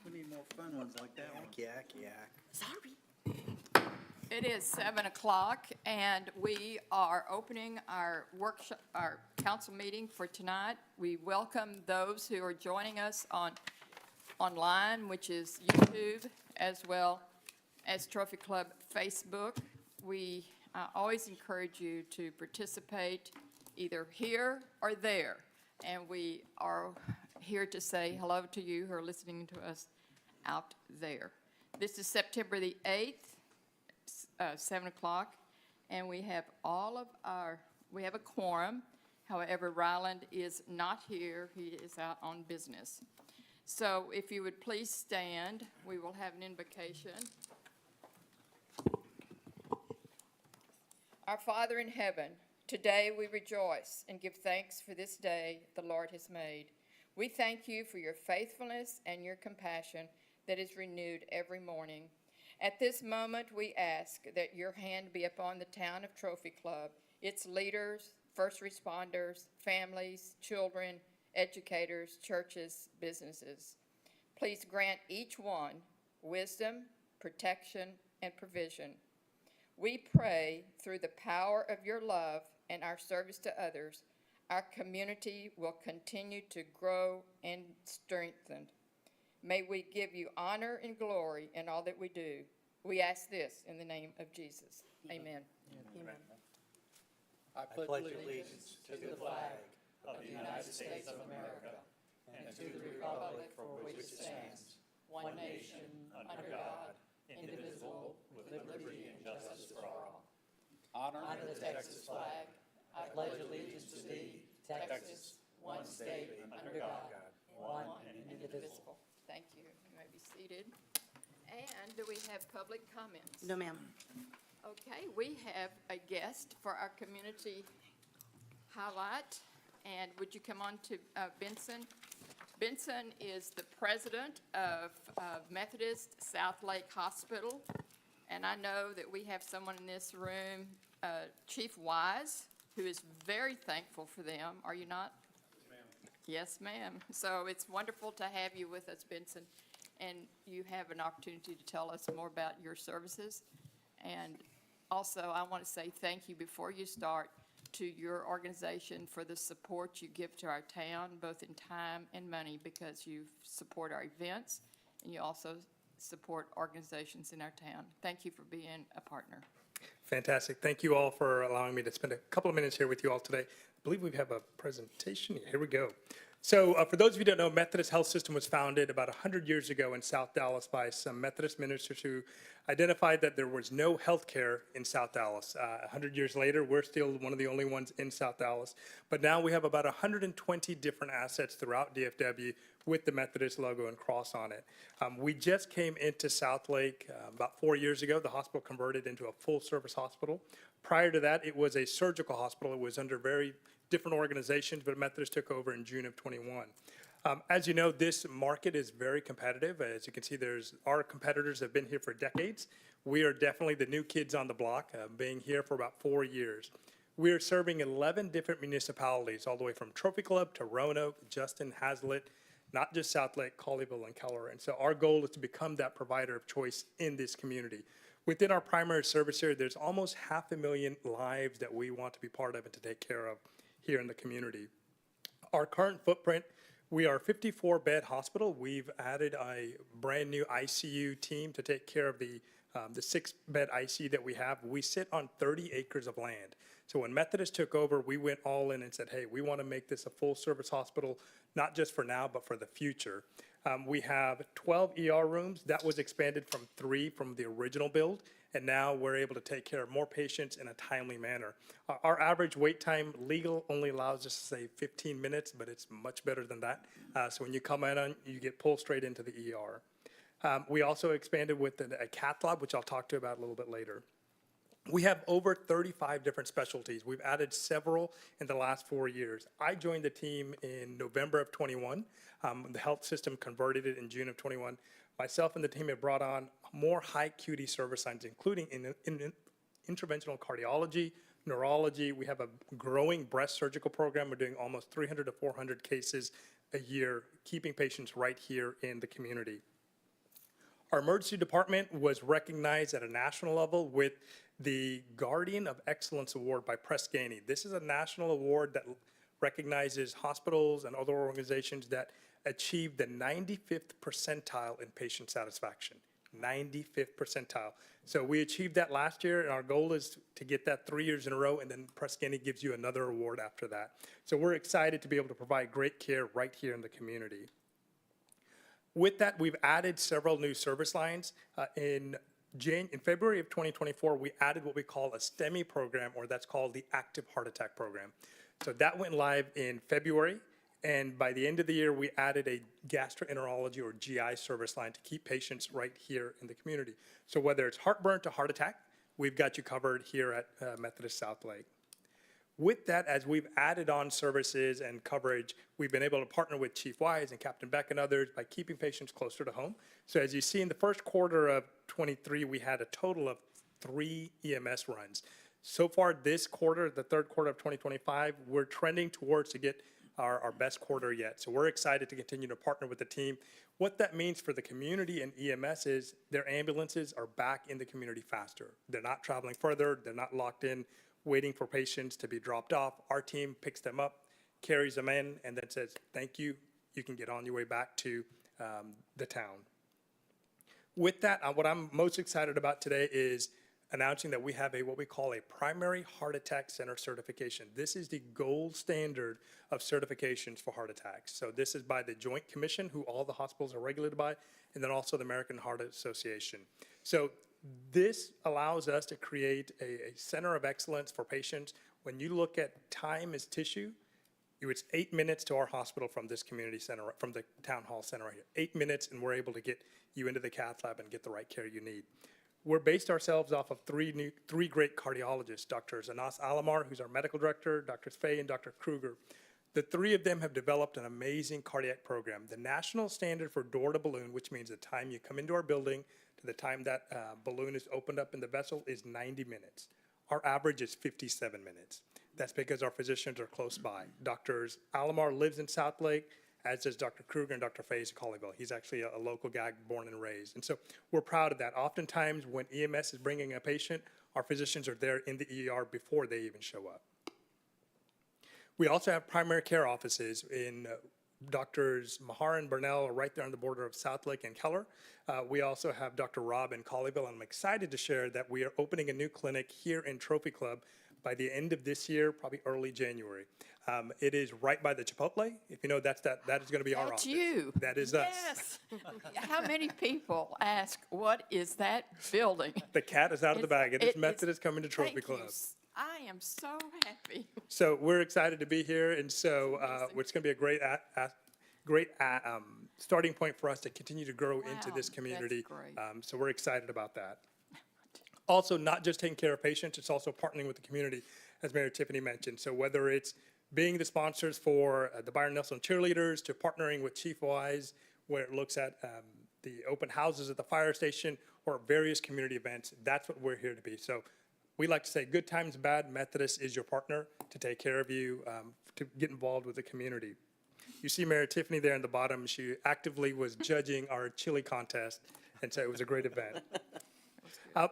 We need more fun ones like that one. Yak, yak. Sorry. It is 7 o'clock, and we are opening our workshop, our council meeting for tonight. We welcome those who are joining us online, which is YouTube, as well as Trophy Club Facebook. We always encourage you to participate either here or there, and we are here to say hello to you who are listening to us out there. This is September the 8th, 7 o'clock, and we have we have a quorum. However, Ryland is not here. He is out on business. So if you would please stand, we will have an invocation. Our Father in heaven, today we rejoice and give thanks for this day the Lord has made. We thank you for your faithfulness and your compassion that is renewed every morning. At this moment, we ask that your hand be upon the town of Trophy Club, its leaders, first responders, families, children, educators, churches, businesses. Please grant each one wisdom, protection, and provision. We pray through the power of your love and our service to others, our community will continue to grow and strengthen. May we give you honor and glory in all that we do. We ask this in the name of Jesus. Amen. Amen. I pledge Allegiance to the flag of the United States of America and to the republic for which it stands, one nation, under God, indivisible, with liberty and justice for all. honor Under the Texas flag, I pledge allegiance to thee, Texas, one state, under God, one and indivisible. Thank you. You may be seated. And do we have public comments? No, ma'am. Okay, we have a guest for our community highlight. And would you come on to Benson? Benson is the president of Methodist South Lake Hospital. And I know that we have someone in this room, Chief Wise, who is very thankful for them. Are you not? Yes, ma'am. So it's wonderful to have you with us, Benson. And you have an opportunity to tell us more about your services. And also, I want to say thank you before you start to your organization for the support you give to our town, both in time and money, because you support our events and you also support organizations in our town. Thank you for being a partner. Fantastic. Thank you all for allowing me to spend a couple of minutes here with you all today. I believe we have a presentation. Here we go. So for those of you who don't know, Methodist Health System was founded about 100 years ago in South Dallas by some Methodist ministers who identified that there was no health care in South Dallas. 100 years later, we're still one of the only ones in South Dallas. But now we have about 120 different assets throughout DFW with the Methodist logo and cross on it. We just came into South Lake about 4 years ago. The hospital converted into a full-service hospital. Prior to that, it was a surgical hospital. It was under very different organizations, but Methodist took over in June of 21. As you know, this market is very competitive. As you can see, our competitors have been here for decades. We are definitely the new kids on the block, being here for about 4 years. We are serving 11 different municipalities, all the way from Trophy Club to Roanoke, Justin, Hazlitt, not just South Lake, Colleyville, and Keller. And so our goal is to become that provider of choice in this community. Within our primary service area, there's almost 500,000 lives that we want to be part of and to take care of here in the community. Our current footprint, we are a 54-bed hospital. We've added a brand new ICU team to take care of the 6-bed ICU that we have. We sit on 30 acres of land. So when Methodist took over, we went all in and said, hey, we want to make this a full-service hospital, not just for now, but for the future. We have 12 ER rooms. That was expanded from 3 from the original build, and now we're able to take care of more patients in a timely manner. Our average wait time, legal only allows us to say 15 minutes, but it's much better than that. So when you come in, you get pulled straight into the ER. We also expanded with a cath lab, which I'll talk to you about a little bit later. We have over 35 different specialties. We've added several in the last 4 years. I joined the team in November of 21. The health system converted it in June of 21. Myself and the team have brought on more high acuity service lines, including in interventional cardiology, neurology. We have a growing breast surgical program. We're doing almost 300 to 400 cases a year, keeping patients right here in the community. Our emergency department was recognized at a national level with the Guardian of Excellence Award by Press Ganey. This is a national award that recognizes hospitals and other organizations that achieve the 95th percentile in patient satisfaction. 95th percentile. So we achieved that last year, and our goal is to get that 3 years in a row, and then Press Ganey gives you another award after that. So we're excited to be able to provide great care right here in the community. With that, we've added several new service lines. In February of 2024, we added what we call a STEMI program, or that's called the Active Heart Attack Program. So that went live in February, and by the end of the year, we added a gastroenterology or GI service line to keep patients right here in the community. So whether it's heartburn to heart attack, we've got you covered here at Methodist South Lake. With that, as we've added on services and coverage, we've been able to partner with Chief Wise and Captain Beck and others by keeping patients closer to home. So as you see in the first quarter of 23, we had a total of 3 EMS runs. So far this quarter, the third quarter of 2025, we're trending towards to get our best quarter yet. So we're excited to continue to partner with the team. What that means for the community and EMS is their ambulances are back in the community faster. They're not traveling further. They're not locked in, waiting for patients to be dropped off. Our team picks them up, carries them in, and then says, thank you. You can get on your way back to the town. With that, what I'm most excited about today is announcing that we have what we call a primary heart attack center certification. This is the gold standard of certifications for heart attacks. So this is by the Joint Commission, who all the hospitals are regulated by, and then also the American Heart Association. So this allows us to create a center of excellence for patients. When you look at time as tissue, it's 8 minutes to our hospital from this community center, from the town hall center right here. 8 minutes, and we're able to get you into the cath lab and get the right care you need. We're based ourselves off of three great cardiologists, Drs. Anas Alamar, who's our medical director, Drs. Fay and Dr. Kruger. The three of them have developed an amazing cardiac program. The national standard for door to balloon, which means the time you come into our building to the time that balloon is opened up in the vessel, is 90 minutes. Our average is 57 minutes. That's because our physicians are close by. Dr. Alamar lives in South Lake, as does Dr. Kruger, and Dr. Fay is in Colleyville. He's actually a local guy, born and raised. And so we're proud of that. Oftentimes when EMS is bringing a patient, our physicians are there in the ER before they even show up. We also have primary care offices in Drs. Mahar and Burnell are right there on the border of South Lake and Keller. We also have Dr. Robb in Colleyville, and I'm excited to share that we are opening a new clinic here in Trophy Club by the end of this year, probably early January. It is right by the Chipotle. If you know, that is going to be our office. That's you. That is us. Yes. How many people ask, what is that building? The cat is out of the bag. It is It's- Methodist coming to Trophy Thank you. Club. I am so happy. So we're excited to be here, and so Amazing. it's going to be a great starting point for us to continue to grow into Wow, this that's community. great. So we're excited about that. Also, not just taking care of patients, it's also partnering with the community, as Mayor Tiffany mentioned. So whether it's being the sponsors for the Byron Nelson cheerleaders, to partnering with Chief Wise, where it looks at the open houses at the fire station, or various community events, that's what we're here to be. So we like to say, good times, bad, Methodist is your partner to take care of you, to get involved with the community. You see Mayor Tiffany there in the bottom. She actively was judging our chili contest, and so it was a great event.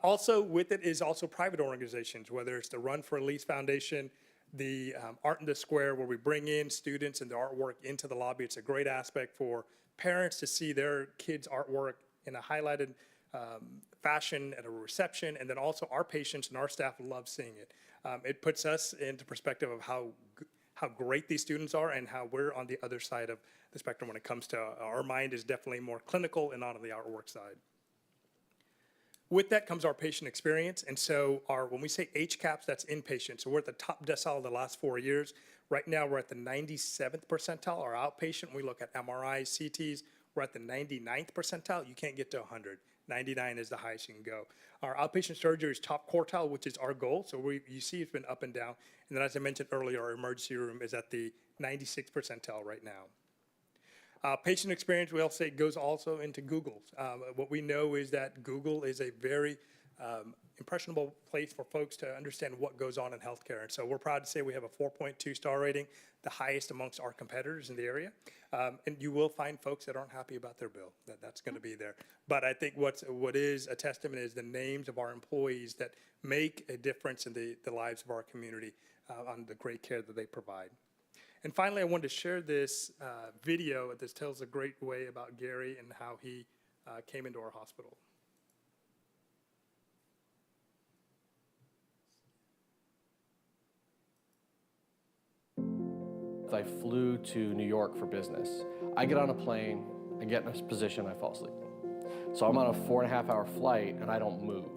Also with it is also private organizations, whether it's the Run for Elise Foundation, the Art in the Square, where we bring in students and their artwork into the lobby. It's a great aspect for parents to see their kids' artwork in a highlighted fashion at a reception, and then also our patients and our staff love seeing it. It puts us into perspective of how great these students are and how we're on the other side of the spectrum when it comes to our mind is definitely more clinical and not on the artwork side. With that comes our patient experience, and so when we say HCAHPS, that's inpatient. So we're at the top decile the last 4 years. Right now, we're at the 97th percentile. Our outpatient, we look at MRIs, CTs, we're at the 99th percentile. You can't get to 100. 99 is the highest you can go. Our outpatient surgery is top quartile, which is our goal. So you see it's been up and down. And then as I mentioned earlier, our emergency room is at the 96th percentile right now. Patient experience, we all say, goes also into Google. What we know is that Google is a very impressionable place for folks to understand what goes on in healthcare. And so we're proud to say we have a 4.2 star rating, the highest amongst our competitors in the area. And you will find folks that aren't happy about their bill. That's going to be there. But I think what is a testament is the names of our employees that make a difference in the lives of our community on the great care that they provide. And finally, I wanted to share this video. This tells a great way about Gary and how he came into our hospital. I flew to New York for business. I get on a plane, I get in a position, I fall asleep. So I'm on a 4.5-hour flight and I don't move.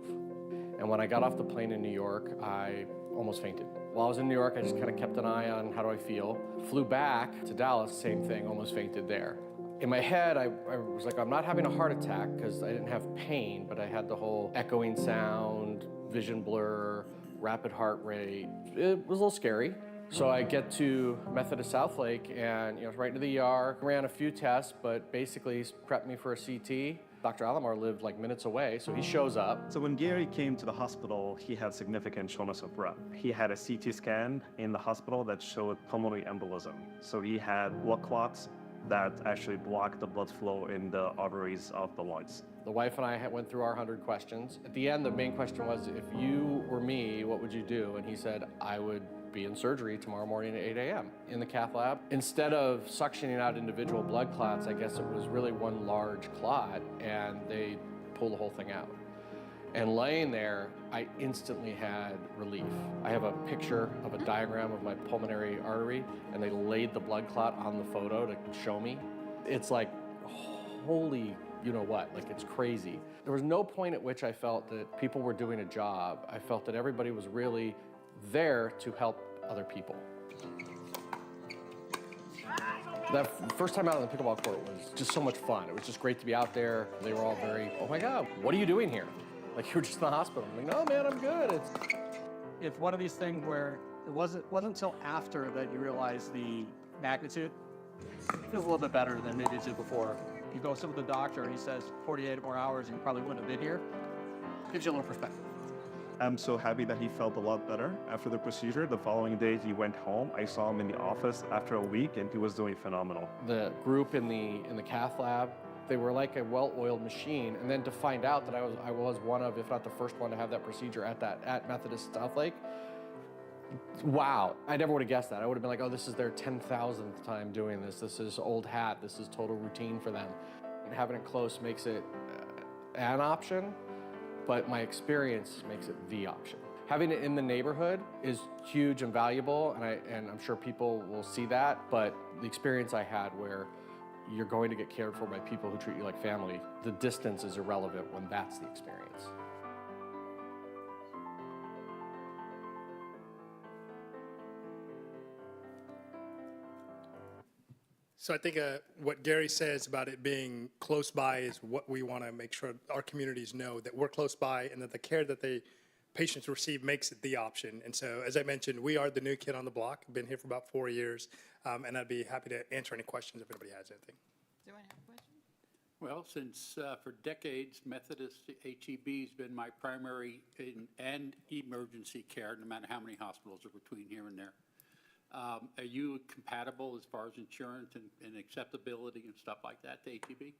And when I got off the plane in New York, I almost fainted. While I was in New York, I just kind of kept an eye on how do I feel. Flew back to Dallas, same thing, almost fainted there. In my head, I was like, I'm not having a heart attack because I didn't have pain, but I had the whole echoing sound, vision blur, rapid heart rate. It was a little scary. So I get to Methodist Southlake and right into the ER, ran a few tests, but basically prepped me for a CT. Dr. Alomar lived like minutes away, so he shows up. So when Gary came to the hospital, he had significant shortness of breath. He had a CT scan in the hospital that showed pulmonary embolism. So he had blood clots that actually blocked the blood flow in the arteries of the lungs. The wife and I went through our 100 questions. At the end, the main question was, if you were me, what would you do? And he said, I would be in surgery tomorrow morning at 8 a.m. in the cath lab. Instead of suctioning out individual blood clots, I guess it was really one large clot, and they pulled the whole thing out. And laying there, I instantly had relief. I have a picture of a diagram of my pulmonary artery, and they laid the blood clot on the photo to show me. It's like, holy, you know what, like it's crazy. There was no point at which I felt that people were doing a job. I felt that everybody was really there to help other people. That first time out on the pickleball court was just so much fun. It was just great to be out there. They were all very, oh my God, what are you doing here? Like, you were just in the hospital. I'm like, no, man, I'm good. It's one of these things where it wasn't until after that you realize the magnitude. It feels a little bit better than maybe it did before. You go sit with the doctor and he says 48 more hours and you probably wouldn't have been here. Gives you a little perspective. I'm so happy that he felt a lot better after the procedure. The following days he went home. I saw him in the office after a week and he was doing phenomenal. The group in the cath lab, they were like a well-oiled machine. And then to find out that I was one of, if not the first one to have that procedure at Methodist Southlake, wow, I never would have guessed that. I would have been like, oh, this is their 10,000th time doing this. This is old hat. This is total routine for them. And having it close makes it an option, but my experience makes it the option. Having it in the neighborhood is huge and valuable, and I'm sure people will see that, but the experience I had where you're going to get cared for by people who treat you like family, the distance is irrelevant when that's the experience. So I think what Gary says about it being close by is what we want to make sure our communities know, that we're close by and that the care that patients receive makes it the option. And so, as I mentioned, we are the new kid on the block. Been here for about 4 years, and I'd be happy to answer any questions if anybody has anything. Do anyone have a question? Well, since for decades, Methodist HEB has been my primary and emergency care, no matter how many hospitals are between here and there. Are you compatible as far as insurance and acceptability and stuff like that to HEB?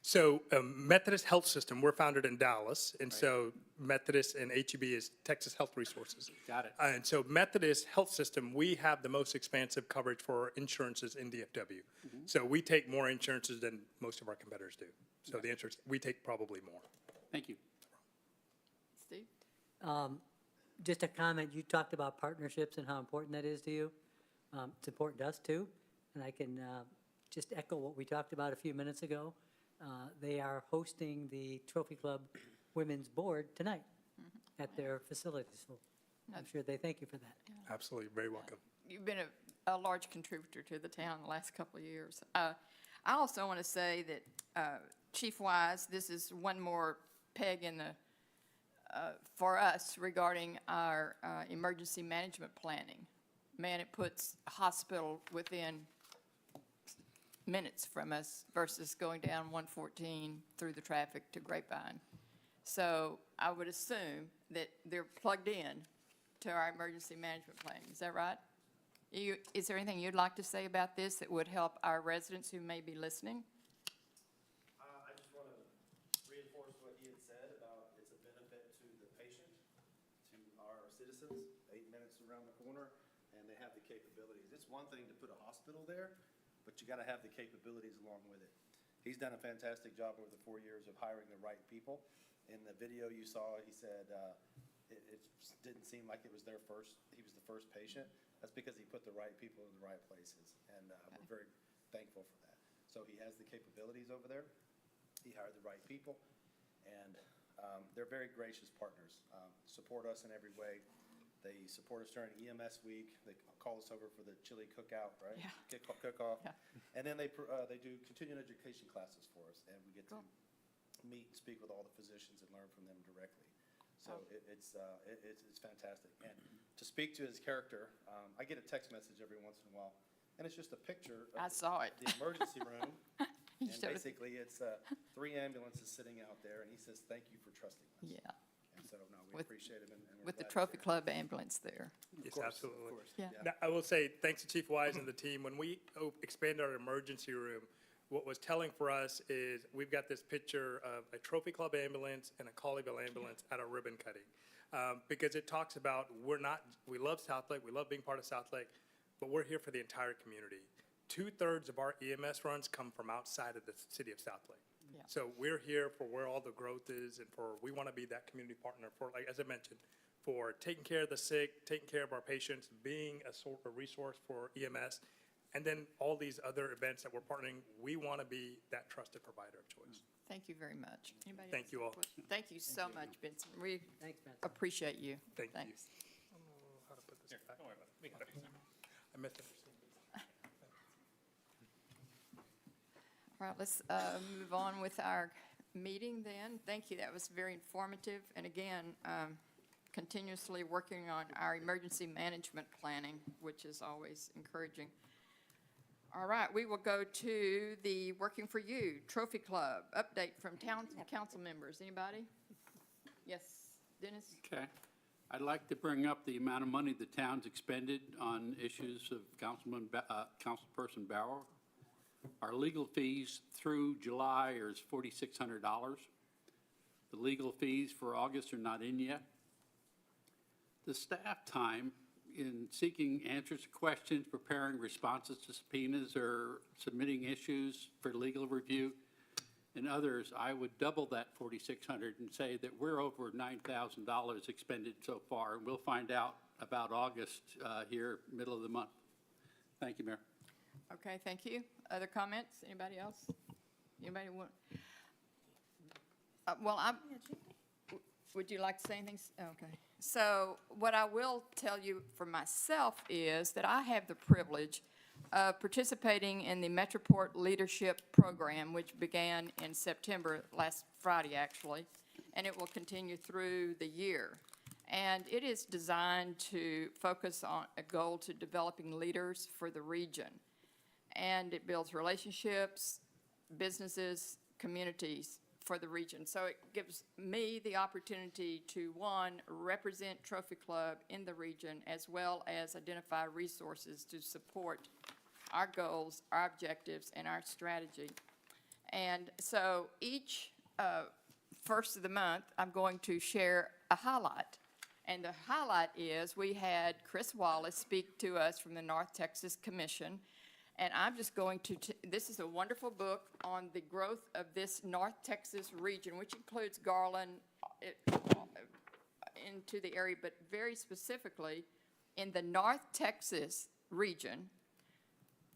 So Methodist Health System, we're founded in Dallas, and so Methodist and HEB is Texas Health Resources. Got it. And so Methodist Health System, we have the most expansive coverage for insurances in DFW. So we take more insurances than most of our competitors do. So the answer is we take probably more. Thank you. Steve? Just a comment, you talked about partnerships and how important that is to you. It's important to us too, and I can just echo what we talked about a few minutes ago. They are hosting the Trophy Club Women's Board tonight at their facilities, so I'm sure they thank you for that. Absolutely, very welcome. You've been a large contributor to the town the last couple of years. I also want to say that Chief Wise, this is one more peg in the for us regarding our emergency management planning. Man, it puts a hospital within minutes from us versus going down 114 through the traffic to Grapevine. So I would assume that they're plugged in to our emergency management plan. Is that right? Is there anything you'd like to say about this that would help our residents who may be listening? I just want to reinforce what he had said about it's a benefit to the patient, to our citizens, 8 minutes around the corner, and they have the capabilities. It's one thing to put a hospital there, but you got to have the capabilities along with it. He's done a fantastic job over the 4 years of hiring the right people. In the video you saw, he said it didn't seem like it was he was the first patient. That's because he put the right people in the right places, and we're very thankful for that. So he has the capabilities over there. He hired the right people, and they're very gracious partners. Support us in every way. They support us during EMS week. They call us over for the chili cookout, right? Yeah. Cook-off. Yeah. And then they do continuing education classes for us, and we get to meet and speak with all the physicians and learn from them directly. So it's fantastic. And to speak to his character, I get a text message every once in a while, and it's just a picture of I saw it. the emergency room. He And showed it. basically, it's 3 ambulances sitting out there, and he says, "Thank you for trusting us." Yeah, And so, no, we With- appreciate him, and we're with the glad Trophy to- Club ambulance there. Yes, Of course, absolutely. Of course, Yeah. Now, I will say, thanks to Chief Wise and the team, when we expanded our emergency room, what was telling for us is we've got this picture of a Trophy Club ambulance and a Colleyville ambulance at a ribbon cutting. Because it talks about we love Southlake, we love being part of Southlake, but we're here for the entire community. 2/3 of our EMS runs come from outside of the city of Southlake. Yeah. So we're here for where all the growth is, and we want to be that community partner for, like, as I mentioned, for taking care of the sick, taking care of our patients, being a resource for EMS, and then all these other events that we're partnering, we want to be that trusted provider of choice. Thank you very much. Anybody Thank else you have all. questions? Thank you so much, Benson. We Thanks, Ben. appreciate you. Thank you. Thanks. I don't know how to put this Here, back. don't worry about it. We got it. I missed it. All right, let's move on with our meeting then. Thank you, that was very informative. And again, continuously working on our emergency management planning, which is always encouraging. All right, we will go to the Working for You Trophy Club update from town council members. Anybody? Yes, Dennis? Okay. I'd like to bring up the amount of money the town's expended on issues of Councilperson Bauer. Our legal fees through July is $4,600. The legal fees for August are not in yet. The staff time in seeking answers to questions, preparing responses to subpoenas, or submitting issues for legal review and others, I would double that $4,600 and say that we're over $9,000 expended so far. And we'll find out about August here, middle of the month. Thank you, Mayor. Okay, thank you. Other comments? Anybody else? Anybody want? Would you like to say anything? Okay. So what I will tell you for myself is that I have the privilege of participating in the Metroport Leadership Program, which began in September, last Friday, actually, and it will continue through the year. And it is designed to focus on a goal to developing leaders for the region. And it builds relationships, businesses, communities for the region. So it gives me the opportunity to, one, represent Trophy Club in the region, as well as identify resources to support our goals, our objectives, and our strategy. And so each first of the month, I'm going to share a highlight. And the highlight is we had Chris Wallace speak to us from the North Texas Commission. And I'm just going to, this is a wonderful book on the growth of this North Texas region, which includes Garland into the area, but very specifically in the North Texas region,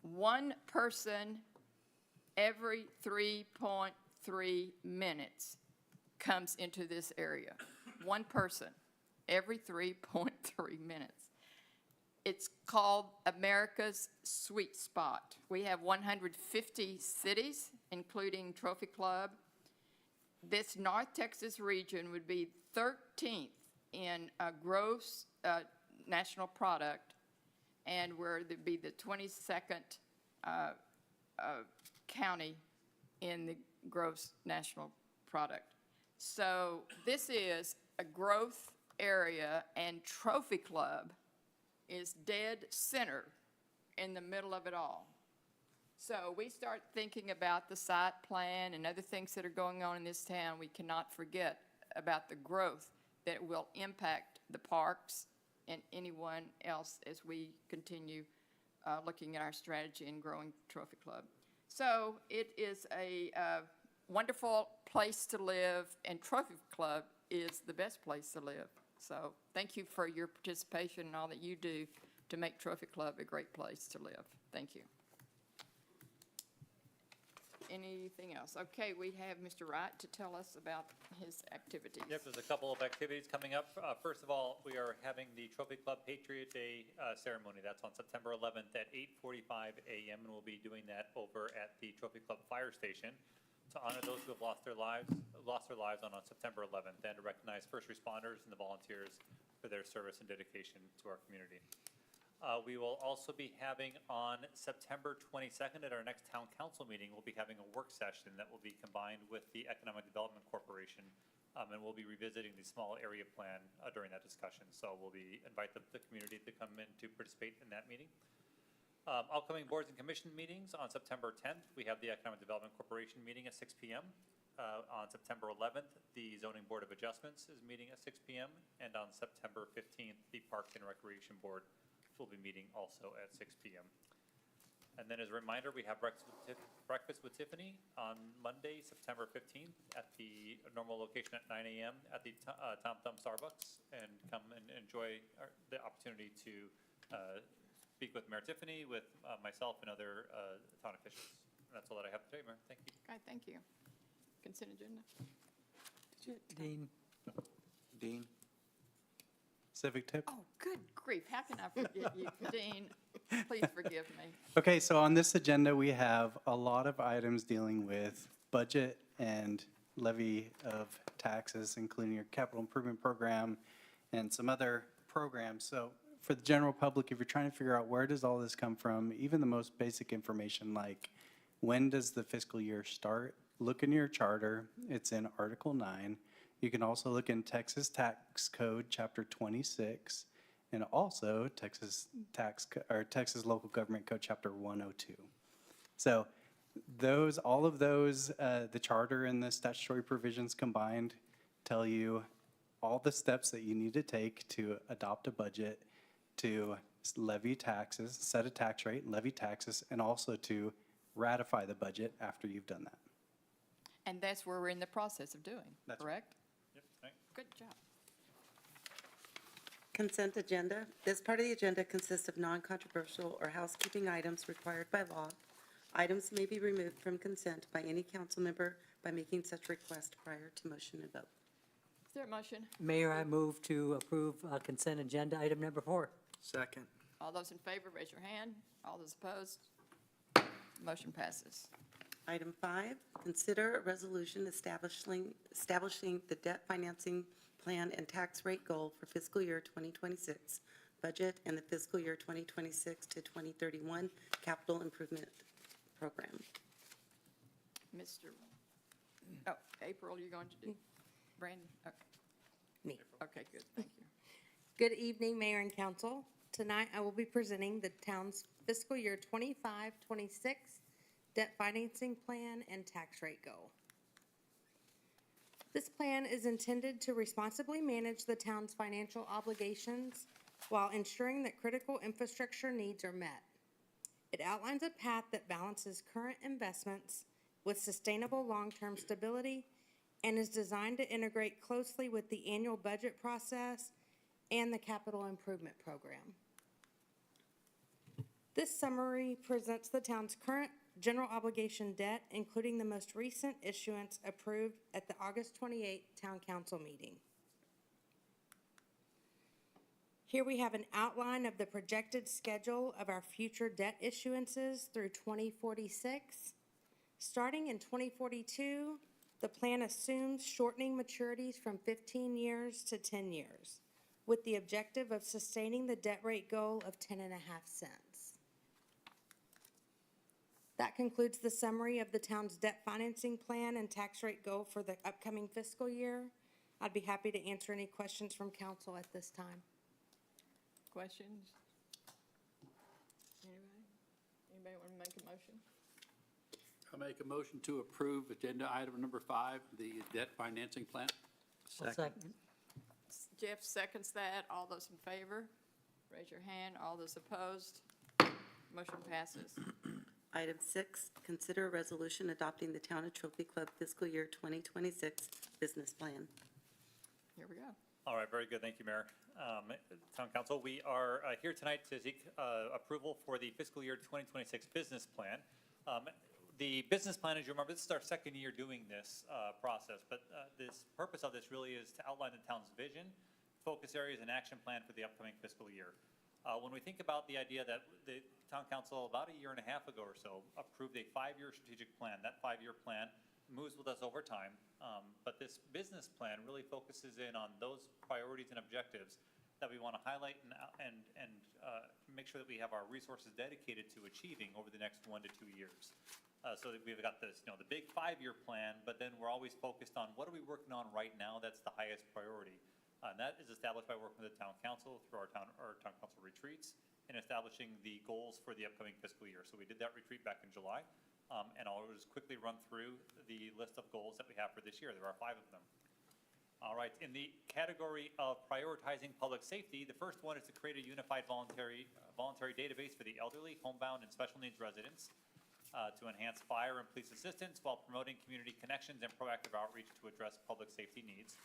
one person every 3.3 minutes comes into this area. One person every 3.3 minutes. It's called America's Sweet Spot. We have 150 cities, including Trophy Club. This North Texas region would be 13th in gross national product, and we'd be the 22nd county in the gross national product. So this is a growth area, and Trophy Club is dead center in the middle of it all. So we start thinking about the site plan and other things that are going on in this town, we cannot forget about the growth that will impact the parks and anyone else as we continue looking at our strategy and growing Trophy Club. So it is a wonderful place to live, and Trophy Club is the best place to live. So thank you for your participation and all that you do to make Trophy Club a great place to live. Thank you. Anything else? Okay, we have Mr. Wright to tell us about his activities. Yep, there's a couple of activities coming up. First of all, we are having the Trophy Club Patriot Day ceremony. That's on September 11th at 8:45 a.m. and we'll be doing that over at the Trophy Club Fire Station to honor those who have lost their lives on September 11th, and to recognize first responders and the volunteers for their service and dedication to our community. We will also be having on September 22nd at our next town council meeting, we'll be having a work session that will be combined with the Economic Development Corporation, and we'll be revisiting the small area plan during that discussion. So we'll invite the community to come in to participate in that meeting. Upcoming boards and commission meetings on September 10th, we have the Economic Development Corporation meeting at 6 p.m. On September 11th, the Zoning Board of Adjustments is meeting at 6 p.m. And on September 15th, the Parks and Recreation Board will be meeting also at 6 p.m. And then as a reminder, we have breakfast with Tiffany on Monday, September 15th at the normal location at 9 a.m. at the Tom Thumb Starbucks, and come and enjoy the opportunity to speak with Mayor Tiffany, with myself and other town officials. And that's all that I have today, Mayor. Thank you. Okay, thank you. Consent agenda? Dean? Dean? Civic tip? Oh, good grief, how can I forget you? Dean, please forgive me. Okay, so on this agenda, we have a lot of items dealing with budget and levy of taxes, including your capital improvement program and some other programs. So for the general public, if you're trying to figure out where does all this come from, even the most basic information like when does the fiscal year start, look in your charter. It's in Article 9. You can also look in Texas Tax Code, Chapter 26, and also Texas Local Government Code, Chapter 102. So all of those, the charter and the statutory provisions combined tell you all the steps that you need to take to adopt a budget, to levy taxes, set a tax rate, levy taxes, and also to ratify the budget after you've done that. And that's where we're in the process of doing, That's right. correct? Yep, thanks. Good job. Consent agenda. This part of the agenda consists of non-controversial or housekeeping items required by law. Items may be removed from consent by any council member by making such request prior to motion and vote. Is there a motion? Mayor, I move to approve consent agenda item number 4. Second. All those in favor, raise your hand. All those opposed? Motion passes. Item 5, consider a resolution establishing the debt financing plan and tax rate goal for fiscal year 2026 budget and the fiscal year 2026 to 2031 capital improvement program. April, you're going to do? Brandon? Okay. Me. Okay, good, thank you. Good evening, Mayor and Council. Tonight, I will be presenting the town's fiscal year 25-26 debt financing plan and tax rate goal. This plan is intended to responsibly manage the town's financial obligations while ensuring that critical infrastructure needs are met. It outlines a path that balances current investments with sustainable long-term stability and is designed to integrate closely with the annual budget process and the capital improvement program. This summary presents the town's current general obligation debt, including the most recent issuance approved at the August 28th Town Council meeting. Here we have an outline of the projected schedule of our future debt issuances through 2046. Starting in 2042, the plan assumes shortening maturities from 15 years to 10 years, with the objective of sustaining the debt rate goal of 10.5 cents. That concludes the summary of the town's debt financing plan and tax rate goal for the upcoming fiscal year. I'd be happy to answer any questions from council at this time. Questions? Anybody? Anybody want to make a motion? I make a motion to approve agenda item number 5, the debt financing plan. I'll second. Jeff seconds that. All those in favor, raise your hand. All those opposed, motion passes. Item 6, consider a resolution adopting the Town of Trophy Club fiscal year 2026 business plan. Here we go. All right, very good. Thank you, Mayor. Town Council, we are here tonight to seek approval for the fiscal year 2026 business plan. The business plan, as you remember, this is our second year doing this process, but this purpose of this really is to outline the town's vision, focus areas, and action plan for the upcoming fiscal year. When we think about the idea that the Town Council about a year and a half ago or so approved a 5-year strategic plan, that 5-year plan moves with us over time, but this business plan really focuses in on those priorities and objectives that we want to highlight and make sure that we have our resources dedicated to achieving over the next 1 to 2 years. So that we've got this, the big 5-year plan, but then we're always focused on what are we working on right now that's the highest priority. And that is established by working with the Town Council through our Town Council retreats and establishing the goals for the upcoming fiscal year. So we did that retreat back in July, and I'll just quickly run through the list of goals that we have for this year. There are 5 of them. All right, in the category of prioritizing public safety, the first one is to create a unified voluntary database for the elderly, homebound, and special needs residents to enhance fire and police assistance while promoting community connections and proactive outreach to address public safety needs.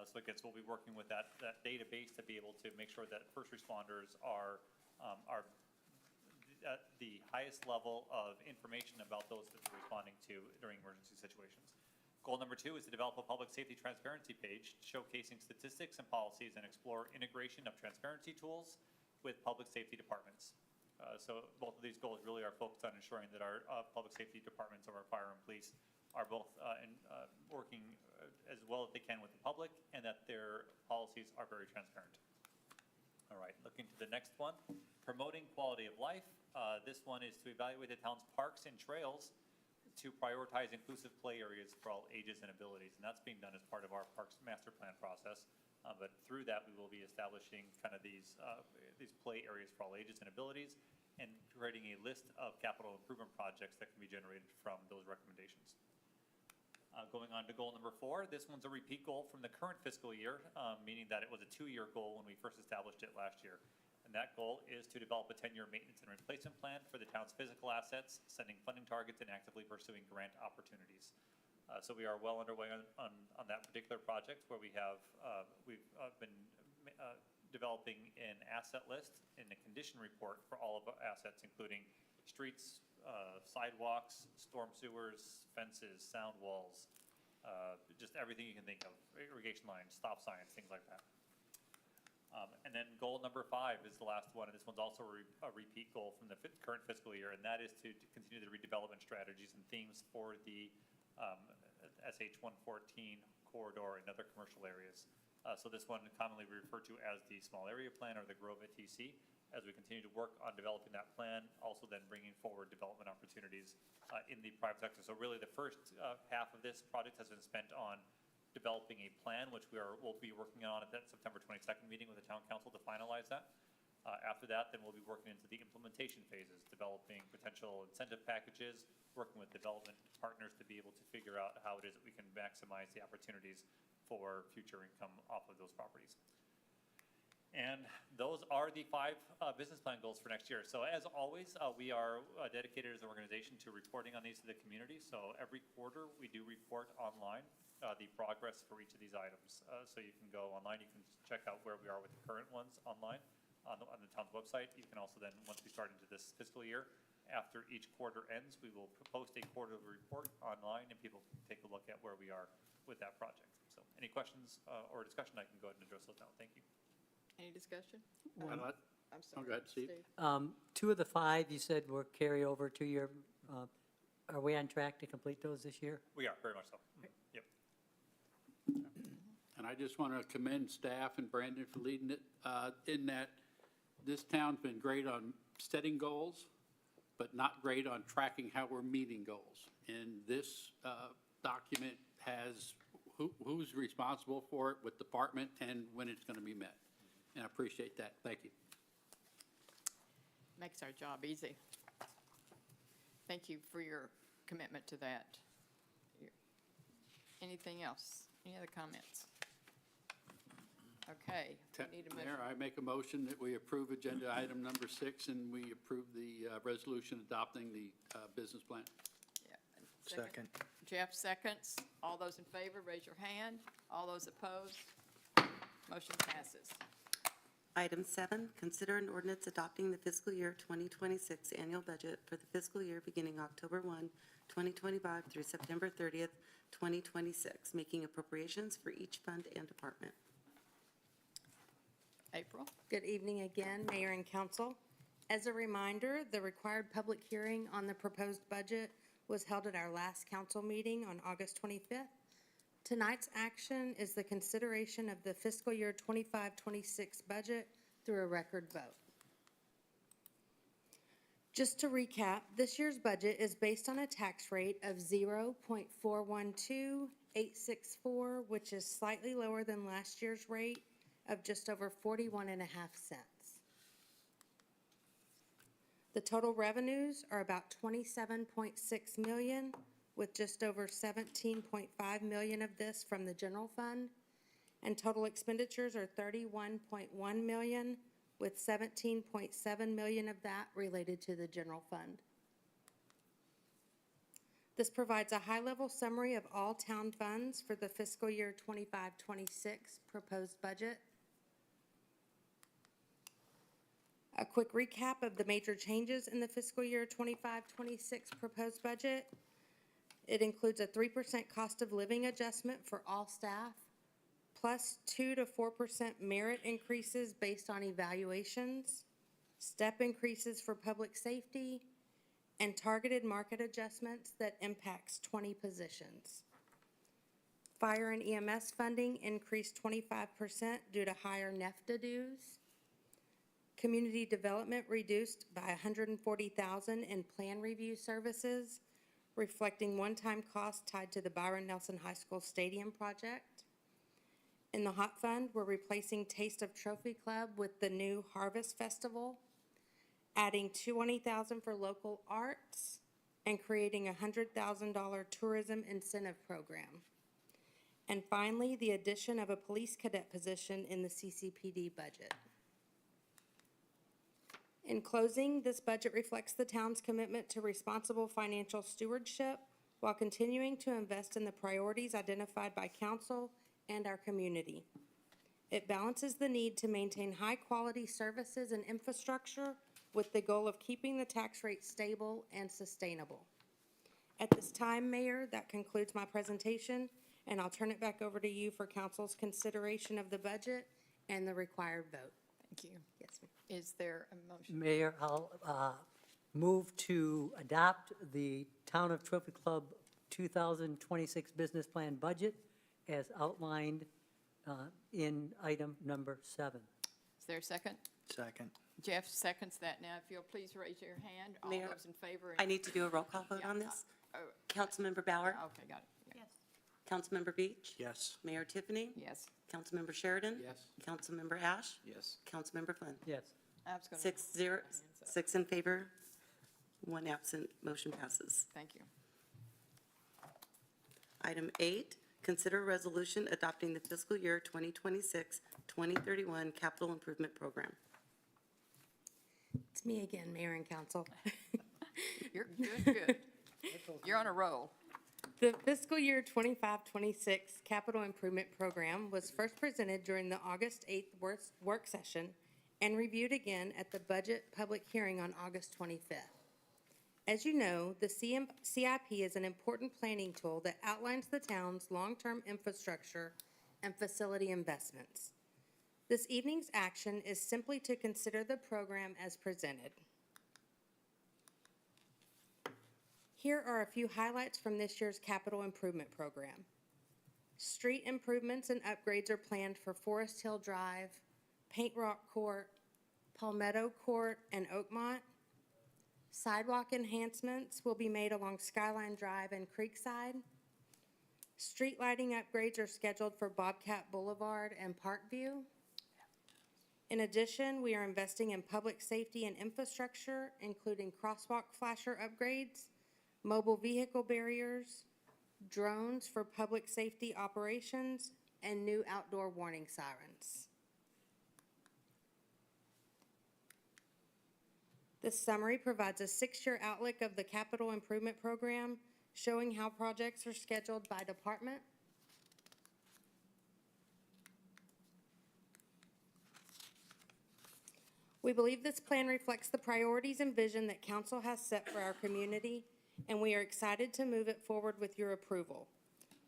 So I guess we'll be working with that database to be able to make sure that first responders are at the highest level of information about those that they're responding to during emergency situations. Goal number 2 is to develop a public safety transparency page showcasing statistics and policies and explore integration of transparency tools with public safety departments. So both of these goals really are focused on ensuring that our public safety departments of our fire and police are both working as well as they can with the public and that their policies are very transparent. All right, looking to the next one, promoting quality of life. This one is to evaluate the town's parks and trails to prioritize inclusive play areas for all ages and abilities. And that's being done as part of our Parks Master Plan process. But through that, we will be establishing kind of these play areas for all ages and abilities and creating a list of capital improvement projects that can be generated from those recommendations. Going on to goal number 4, this one's a repeat goal from the current fiscal year, meaning that it was a 2-year goal when we first established it last year. And that goal is to develop a 10-year maintenance and replacement plan for the town's physical assets, setting funding targets and actively pursuing grant opportunities. So we are well underway on that particular project where we've been developing an asset list and a condition report for all of our assets, including streets, sidewalks, storm sewers, fences, sound walls, just everything you can think of, irrigation lines, stop signs, things like that. And then goal number 5 is the last one, and this one's also a repeat goal from the current fiscal year, and that is to continue the redevelopment strategies and themes for the SH 114 corridor and other commercial areas. So this one commonly referred to as the small area plan or the Grove TC, as we continue to work on developing that plan, also then bringing forward development opportunities in the private sector. So really the first half of this project has been spent on developing a plan, which we'll be working on at that September 22nd meeting with the Town Council to finalize that. After that, then we'll be working into the implementation phases, developing potential incentive packages, working with development partners to be able to figure out how it is that we can maximize the opportunities for future income off of those properties. And those are the 5 business plan goals for next year. So as always, we are dedicated as an organization to reporting on these to the community. So every quarter, we do report online the progress for each of these items. So you can go online, you can check out where we are with the current ones online on the town's website. You can also then, once we start into this fiscal year, after each quarter ends, we will post a quarterly report online and people can take a look at where we are with that project. So any questions or discussion, I can go ahead and address those now. Thank you. Any discussion? I'm sorry. go ahead, Steve. 2 of the 5 you said were carry over to your, are we on track to complete those this year? We are, very much so. Yep. And I just want to commend staff and Brandon for leading it in that this town's been great on setting goals, but not great on tracking how we're meeting goals. And this document has who's responsible for it with department and when it's going to be met. And I appreciate that. Thank you. Makes our job easy. Thank you for your commitment to that. Anything else? Any other comments? Okay. we need a motion. Mayor, I make a motion that we approve agenda item number 6 and we approve the resolution adopting the business plan. Yeah. Second. Jeff seconds. All those in favor, raise your hand. All those opposed, motion passes. Item 7, consider an ordinance adopting the fiscal year 2026 annual budget for the fiscal year beginning October 1, 2025 through September 30th, 2026, making appropriations for each fund and department. April? Good evening again, Mayor and Council. As a reminder, the required public hearing on the proposed budget was held at our last council meeting on August 25th. Tonight's action is the consideration of the fiscal year 25-26 budget through a record vote. Just to recap, this year's budget is based on a tax rate of 0.412864, which is slightly lower than last year's rate of just over 41.5 cents. The total revenues are about $27.6 million, with just over $17.5 million of this from the general fund, and total expenditures are $31.1 million, with $17.7 million of that related to the general fund. This provides a high-level summary of all town funds for the fiscal year 25-26 proposed budget. A quick recap of the major changes in the fiscal year 25-26 proposed budget. It includes a 3% cost of living adjustment for all staff, plus 2 to 4% merit increases based on evaluations, step increases for public safety, and targeted market adjustments that impacts 20 positions. Fire and EMS funding increased 25% due to higher NEFTA dues. Community development reduced by $140,000 in plan review services, reflecting one-time costs tied to the Byron Nelson High School Stadium project. In the Hot Fund, we're replacing Taste of Trophy Club with the new Harvest Festival, adding $20,000 for local arts, and creating a $100,000 tourism incentive program. And finally, the addition of a police cadet position in the CCPD budget. In closing, this budget reflects the town's commitment to responsible financial stewardship while continuing to invest in the priorities identified by council and our community. It balances the need to maintain high-quality services and infrastructure with the goal of keeping the tax rate stable and sustainable. At this time, Mayor, that concludes my presentation, and I'll turn it back over to you for council's consideration of the budget and the required vote. Thank you. Yes, ma'am. Is there a motion? Mayor, I'll move to adopt the Town of Trophy Club 2026 business plan budget as outlined in item number 7. Is there a second? Second. Jeff seconds that. Now, if you'll please raise your hand. All Mayor, those in favor? I need to do a roll call vote on this. Councilmember Bauer, Okay, got it. Yes. Councilmember Beach, Yes. Mayor Tiffany, Yes. Councilmember Sheridan. Yes. Councilmember Ash, Yes. Councilmember Flynn. Yes. I was gonna- 6 in favor, 1 absent, motion passes. Thank you. Item 8, consider a resolution adopting the fiscal year 2026-2031 capital improvement program. It's me again, Mayor and Council. You're good. You're on a roll. The fiscal year 25-26 capital improvement program was first presented during the August 8th work session and reviewed again at the budget public hearing on August 25th. As you know, the CIP is an important planning tool that outlines the town's long-term infrastructure and facility investments. This evening's action is simply to consider the program as presented. Here are a few highlights from this year's capital improvement program. Street improvements and upgrades are planned for Forest Hill Drive, Paint Rock Court, Palmetto Court, and Oakmont. Sidewalk enhancements will be made along Skyline Drive and Creekside. Street lighting upgrades are scheduled for Bobcat Boulevard and Parkview. In addition, we are investing in public safety and infrastructure, including crosswalk flasher upgrades, mobile vehicle barriers, drones for public safety operations, and new outdoor warning sirens. This summary provides a 6-year outlook of the capital improvement program, showing how projects are scheduled by department. We believe this plan reflects the priorities and vision that council has set for our community, and we are excited to move it forward with your approval.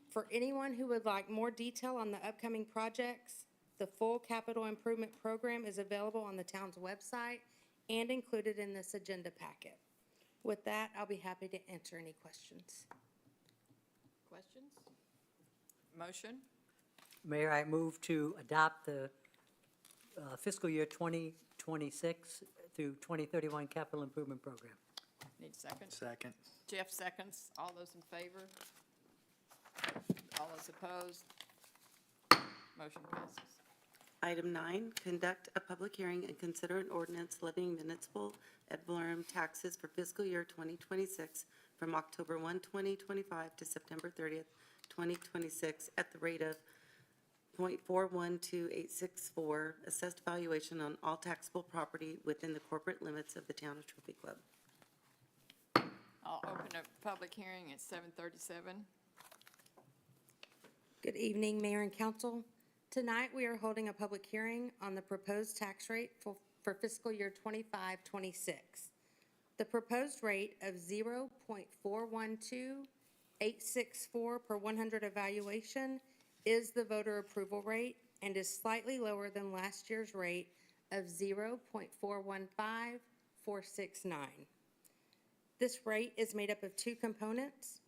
For anyone who would like more detail on the upcoming projects, the full capital improvement program is available on the town's website and included in this agenda packet. With that, I'll be happy to answer any questions. Questions? Motion? Mayor, I move to adopt the fiscal year 2026 through 2031 capital improvement program. Need a second? Second. Jeff seconds. All those in favor? All those opposed? Motion passes. Item 9, conduct a public hearing and consider an ordinance levying municipal ad valorem taxes for fiscal year 2026 from October 1, 2025 to September 30th, 2026 at the rate of 0.412864 assessed valuation on all taxable property within the corporate limits of the town of Trophy Club. I'll open a public hearing at 7:37. Good evening, Mayor and Council. Tonight, we are holding a public hearing on the proposed tax rate for fiscal year 25-26. The proposed rate of 0.412864 per 100 evaluation is the voter approval rate and is slightly lower than last year's rate of 0.415469. This rate is made up of two components: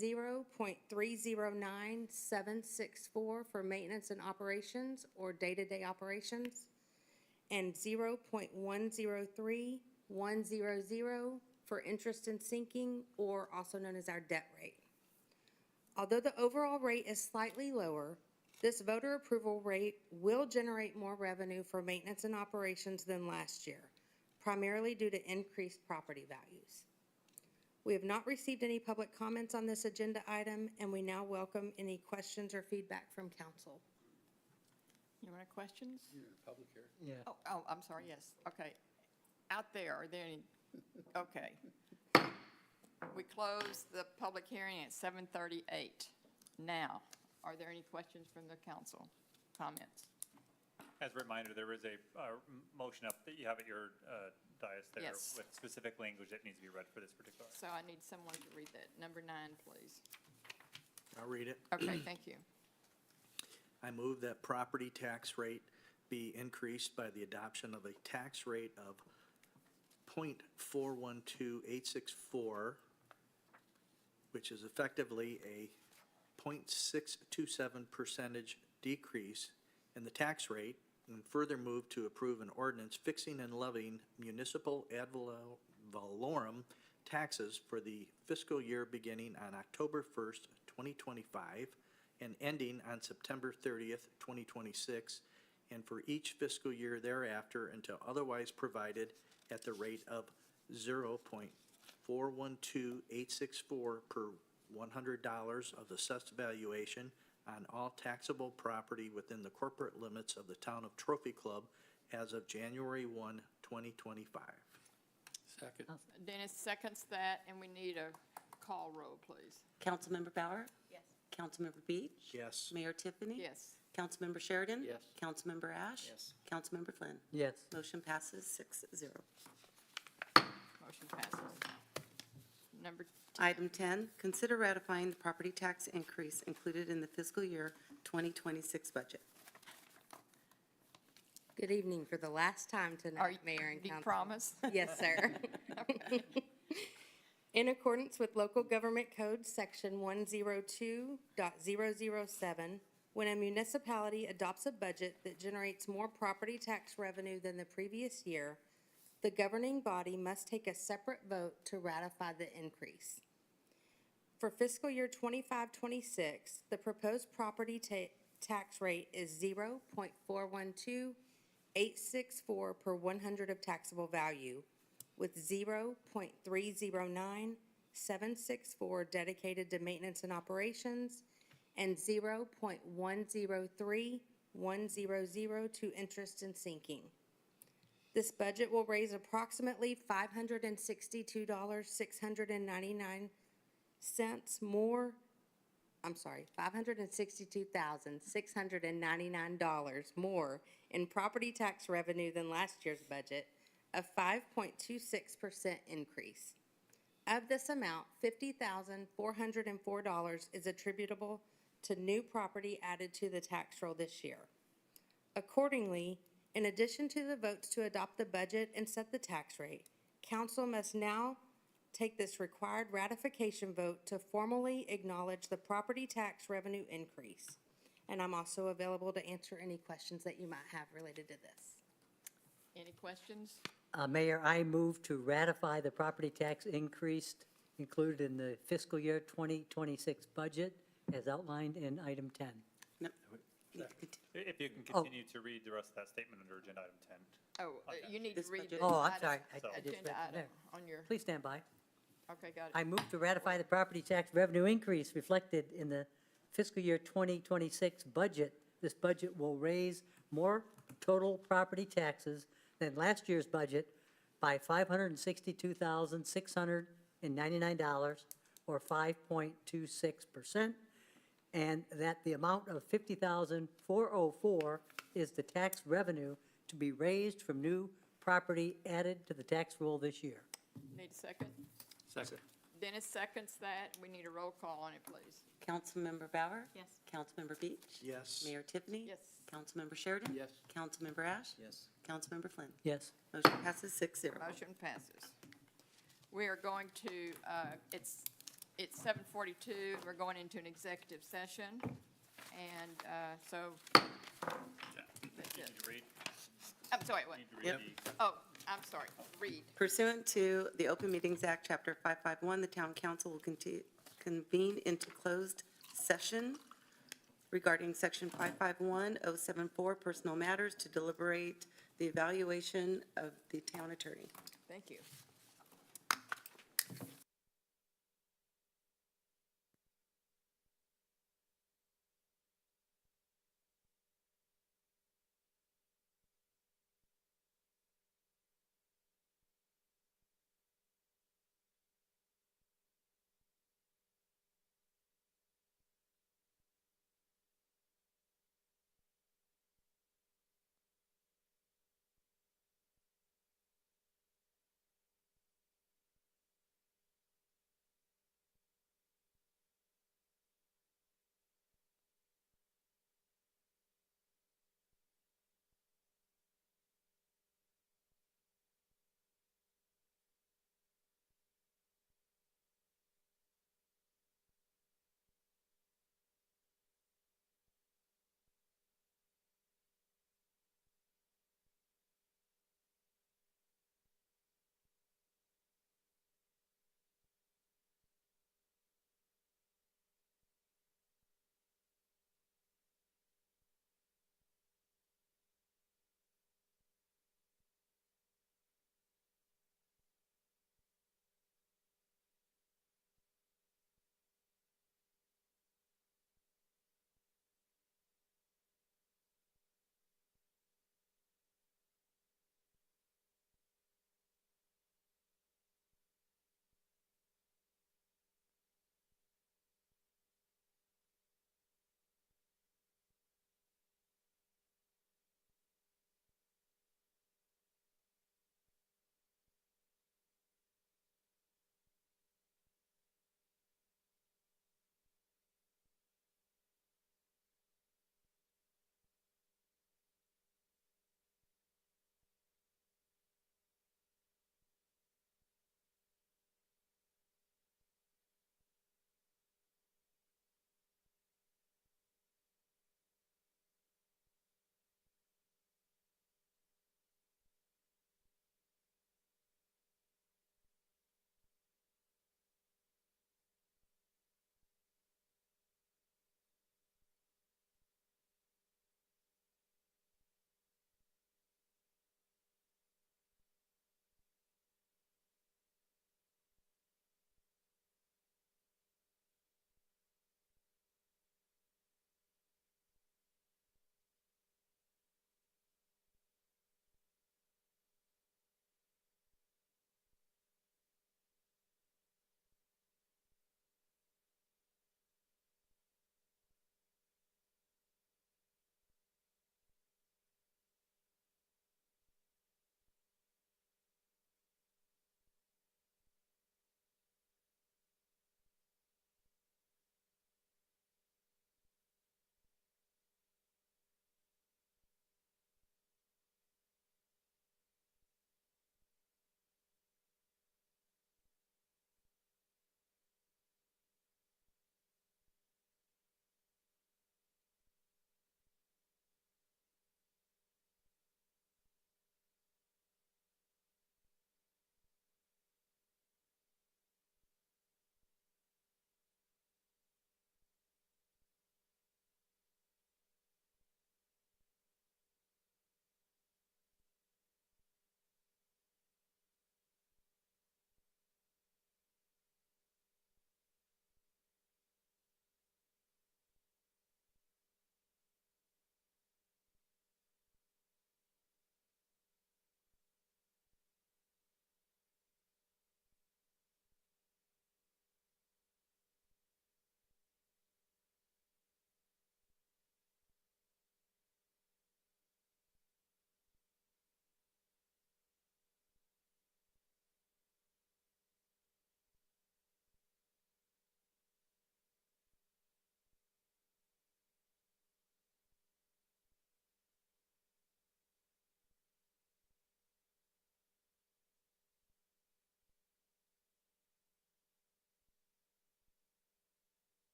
0.309764 for maintenance and operations or day-to-day operations, and 0.103100 for interest and sinking, or also known as our debt rate. Although the overall rate is slightly lower, this voter approval rate will generate more revenue for maintenance and operations than last year, primarily due to increased property values. We have not received any public comments on this agenda item, and we now welcome any questions or feedback from council. You want questions? Public hearing. Yeah. Oh, I'm sorry, yes. Okay. Out there, are there any? Okay. We close the public hearing at 7:38. Now, are there any questions from the council? Comments? As a reminder, there is a motion up that you have at your dais there Yes. with specific language that needs to be read for this particular. So I need someone to read that. Number 9, please. I'll read it. Okay, thank you. I move that property tax rate be increased by the adoption of a tax rate of 0.412864, which is effectively a 0.627% decrease in the tax rate, and further move to approve an ordinance fixing and levying municipal ad valorem taxes for the fiscal year beginning on October 1st, 2025, and ending on September 30th, 2026, and for each fiscal year thereafter until otherwise provided at the rate of 0.412864 per $100 of assessed valuation on all taxable property within the corporate limits of the town of Trophy Club as of January 1, 2025. Second. Dennis seconds that, and we need a call roll, please. Councilmember Bauer? Yes. Councilmember Beach? Yes. Mayor Tiffany? Yes. Councilmember Sheridan? Yes. Councilmember Ash? Yes. Councilmember Flynn? Yes. Motion passes 6-0. Motion passes. Number 10. Item 10, consider ratifying the property tax increase included in the fiscal year 2026 budget. Good evening for the last time Are tonight, you, Mayor and do you Council. promise? Yes, sir. In accordance with Local Government Code, Section 102.007, when a municipality adopts a budget that generates more property tax revenue than the previous year, the governing body must take a separate vote to ratify the increase. For fiscal year 25-26, the proposed property tax rate is 0.412864 per 100 of taxable value, with 0.309764 dedicated to maintenance and operations, and 0.103100 to interest and sinking. This budget will raise approximately $562,699 more in property tax revenue than last year's budget, a 5.26% increase. Of this amount, $50,404 is attributable to new property added to the tax roll this year. Accordingly, in addition to the votes to adopt the budget and set the tax rate, council must now take this required ratification vote to formally acknowledge the property tax revenue increase. And I'm also available to answer any questions that you might have related to this. Any questions? Mayor, I move to ratify the property tax increase included in the fiscal year 2026 budget as outlined in item 10. No. If you can continue to read the rest of that statement under agenda item 10. Oh, you need to This read budget- the Oh, I'm item- sorry. I just agenda read from item there. on your, Please stand by. okay, got it. I move to ratify the property tax revenue increase reflected in the fiscal year 2026 budget. This budget will raise more total property taxes than last year's budget by $562,699, or 5.26%, and that the amount of $50,404 is the tax revenue to be raised from new property added to the tax roll this year. Need a second? Second. Dennis seconds that. We need a roll call on it, please. Councilmember Bauer? Yes. Councilmember Beach? Yes. Mayor Tiffany? Yes. Councilmember Sheridan? Yes. Councilmember Ash? Yes. Councilmember Flynn? Yes. Motion passes 6-0. Motion passes. We are going to, it's 7:42, we're going into an executive session, and so, that's it. Need to read, I'm sorry, what? need to read the. Oh, I'm sorry, read. Pursuant to the Open Meetings Act, Chapter 551, the town council will convene into closed session regarding Section 551074, personal matters, to deliberate the evaluation of the town attorney. Thank you.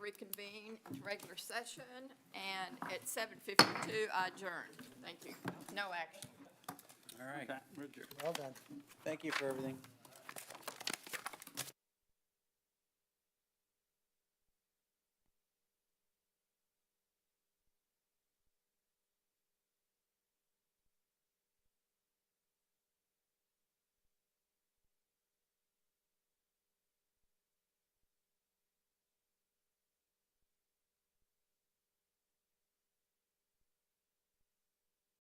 reconvene into regular session, and at 7:52, I adjourn. Thank you. No action. All right. Okay, we're adjourned. Well done. Thank you for everything.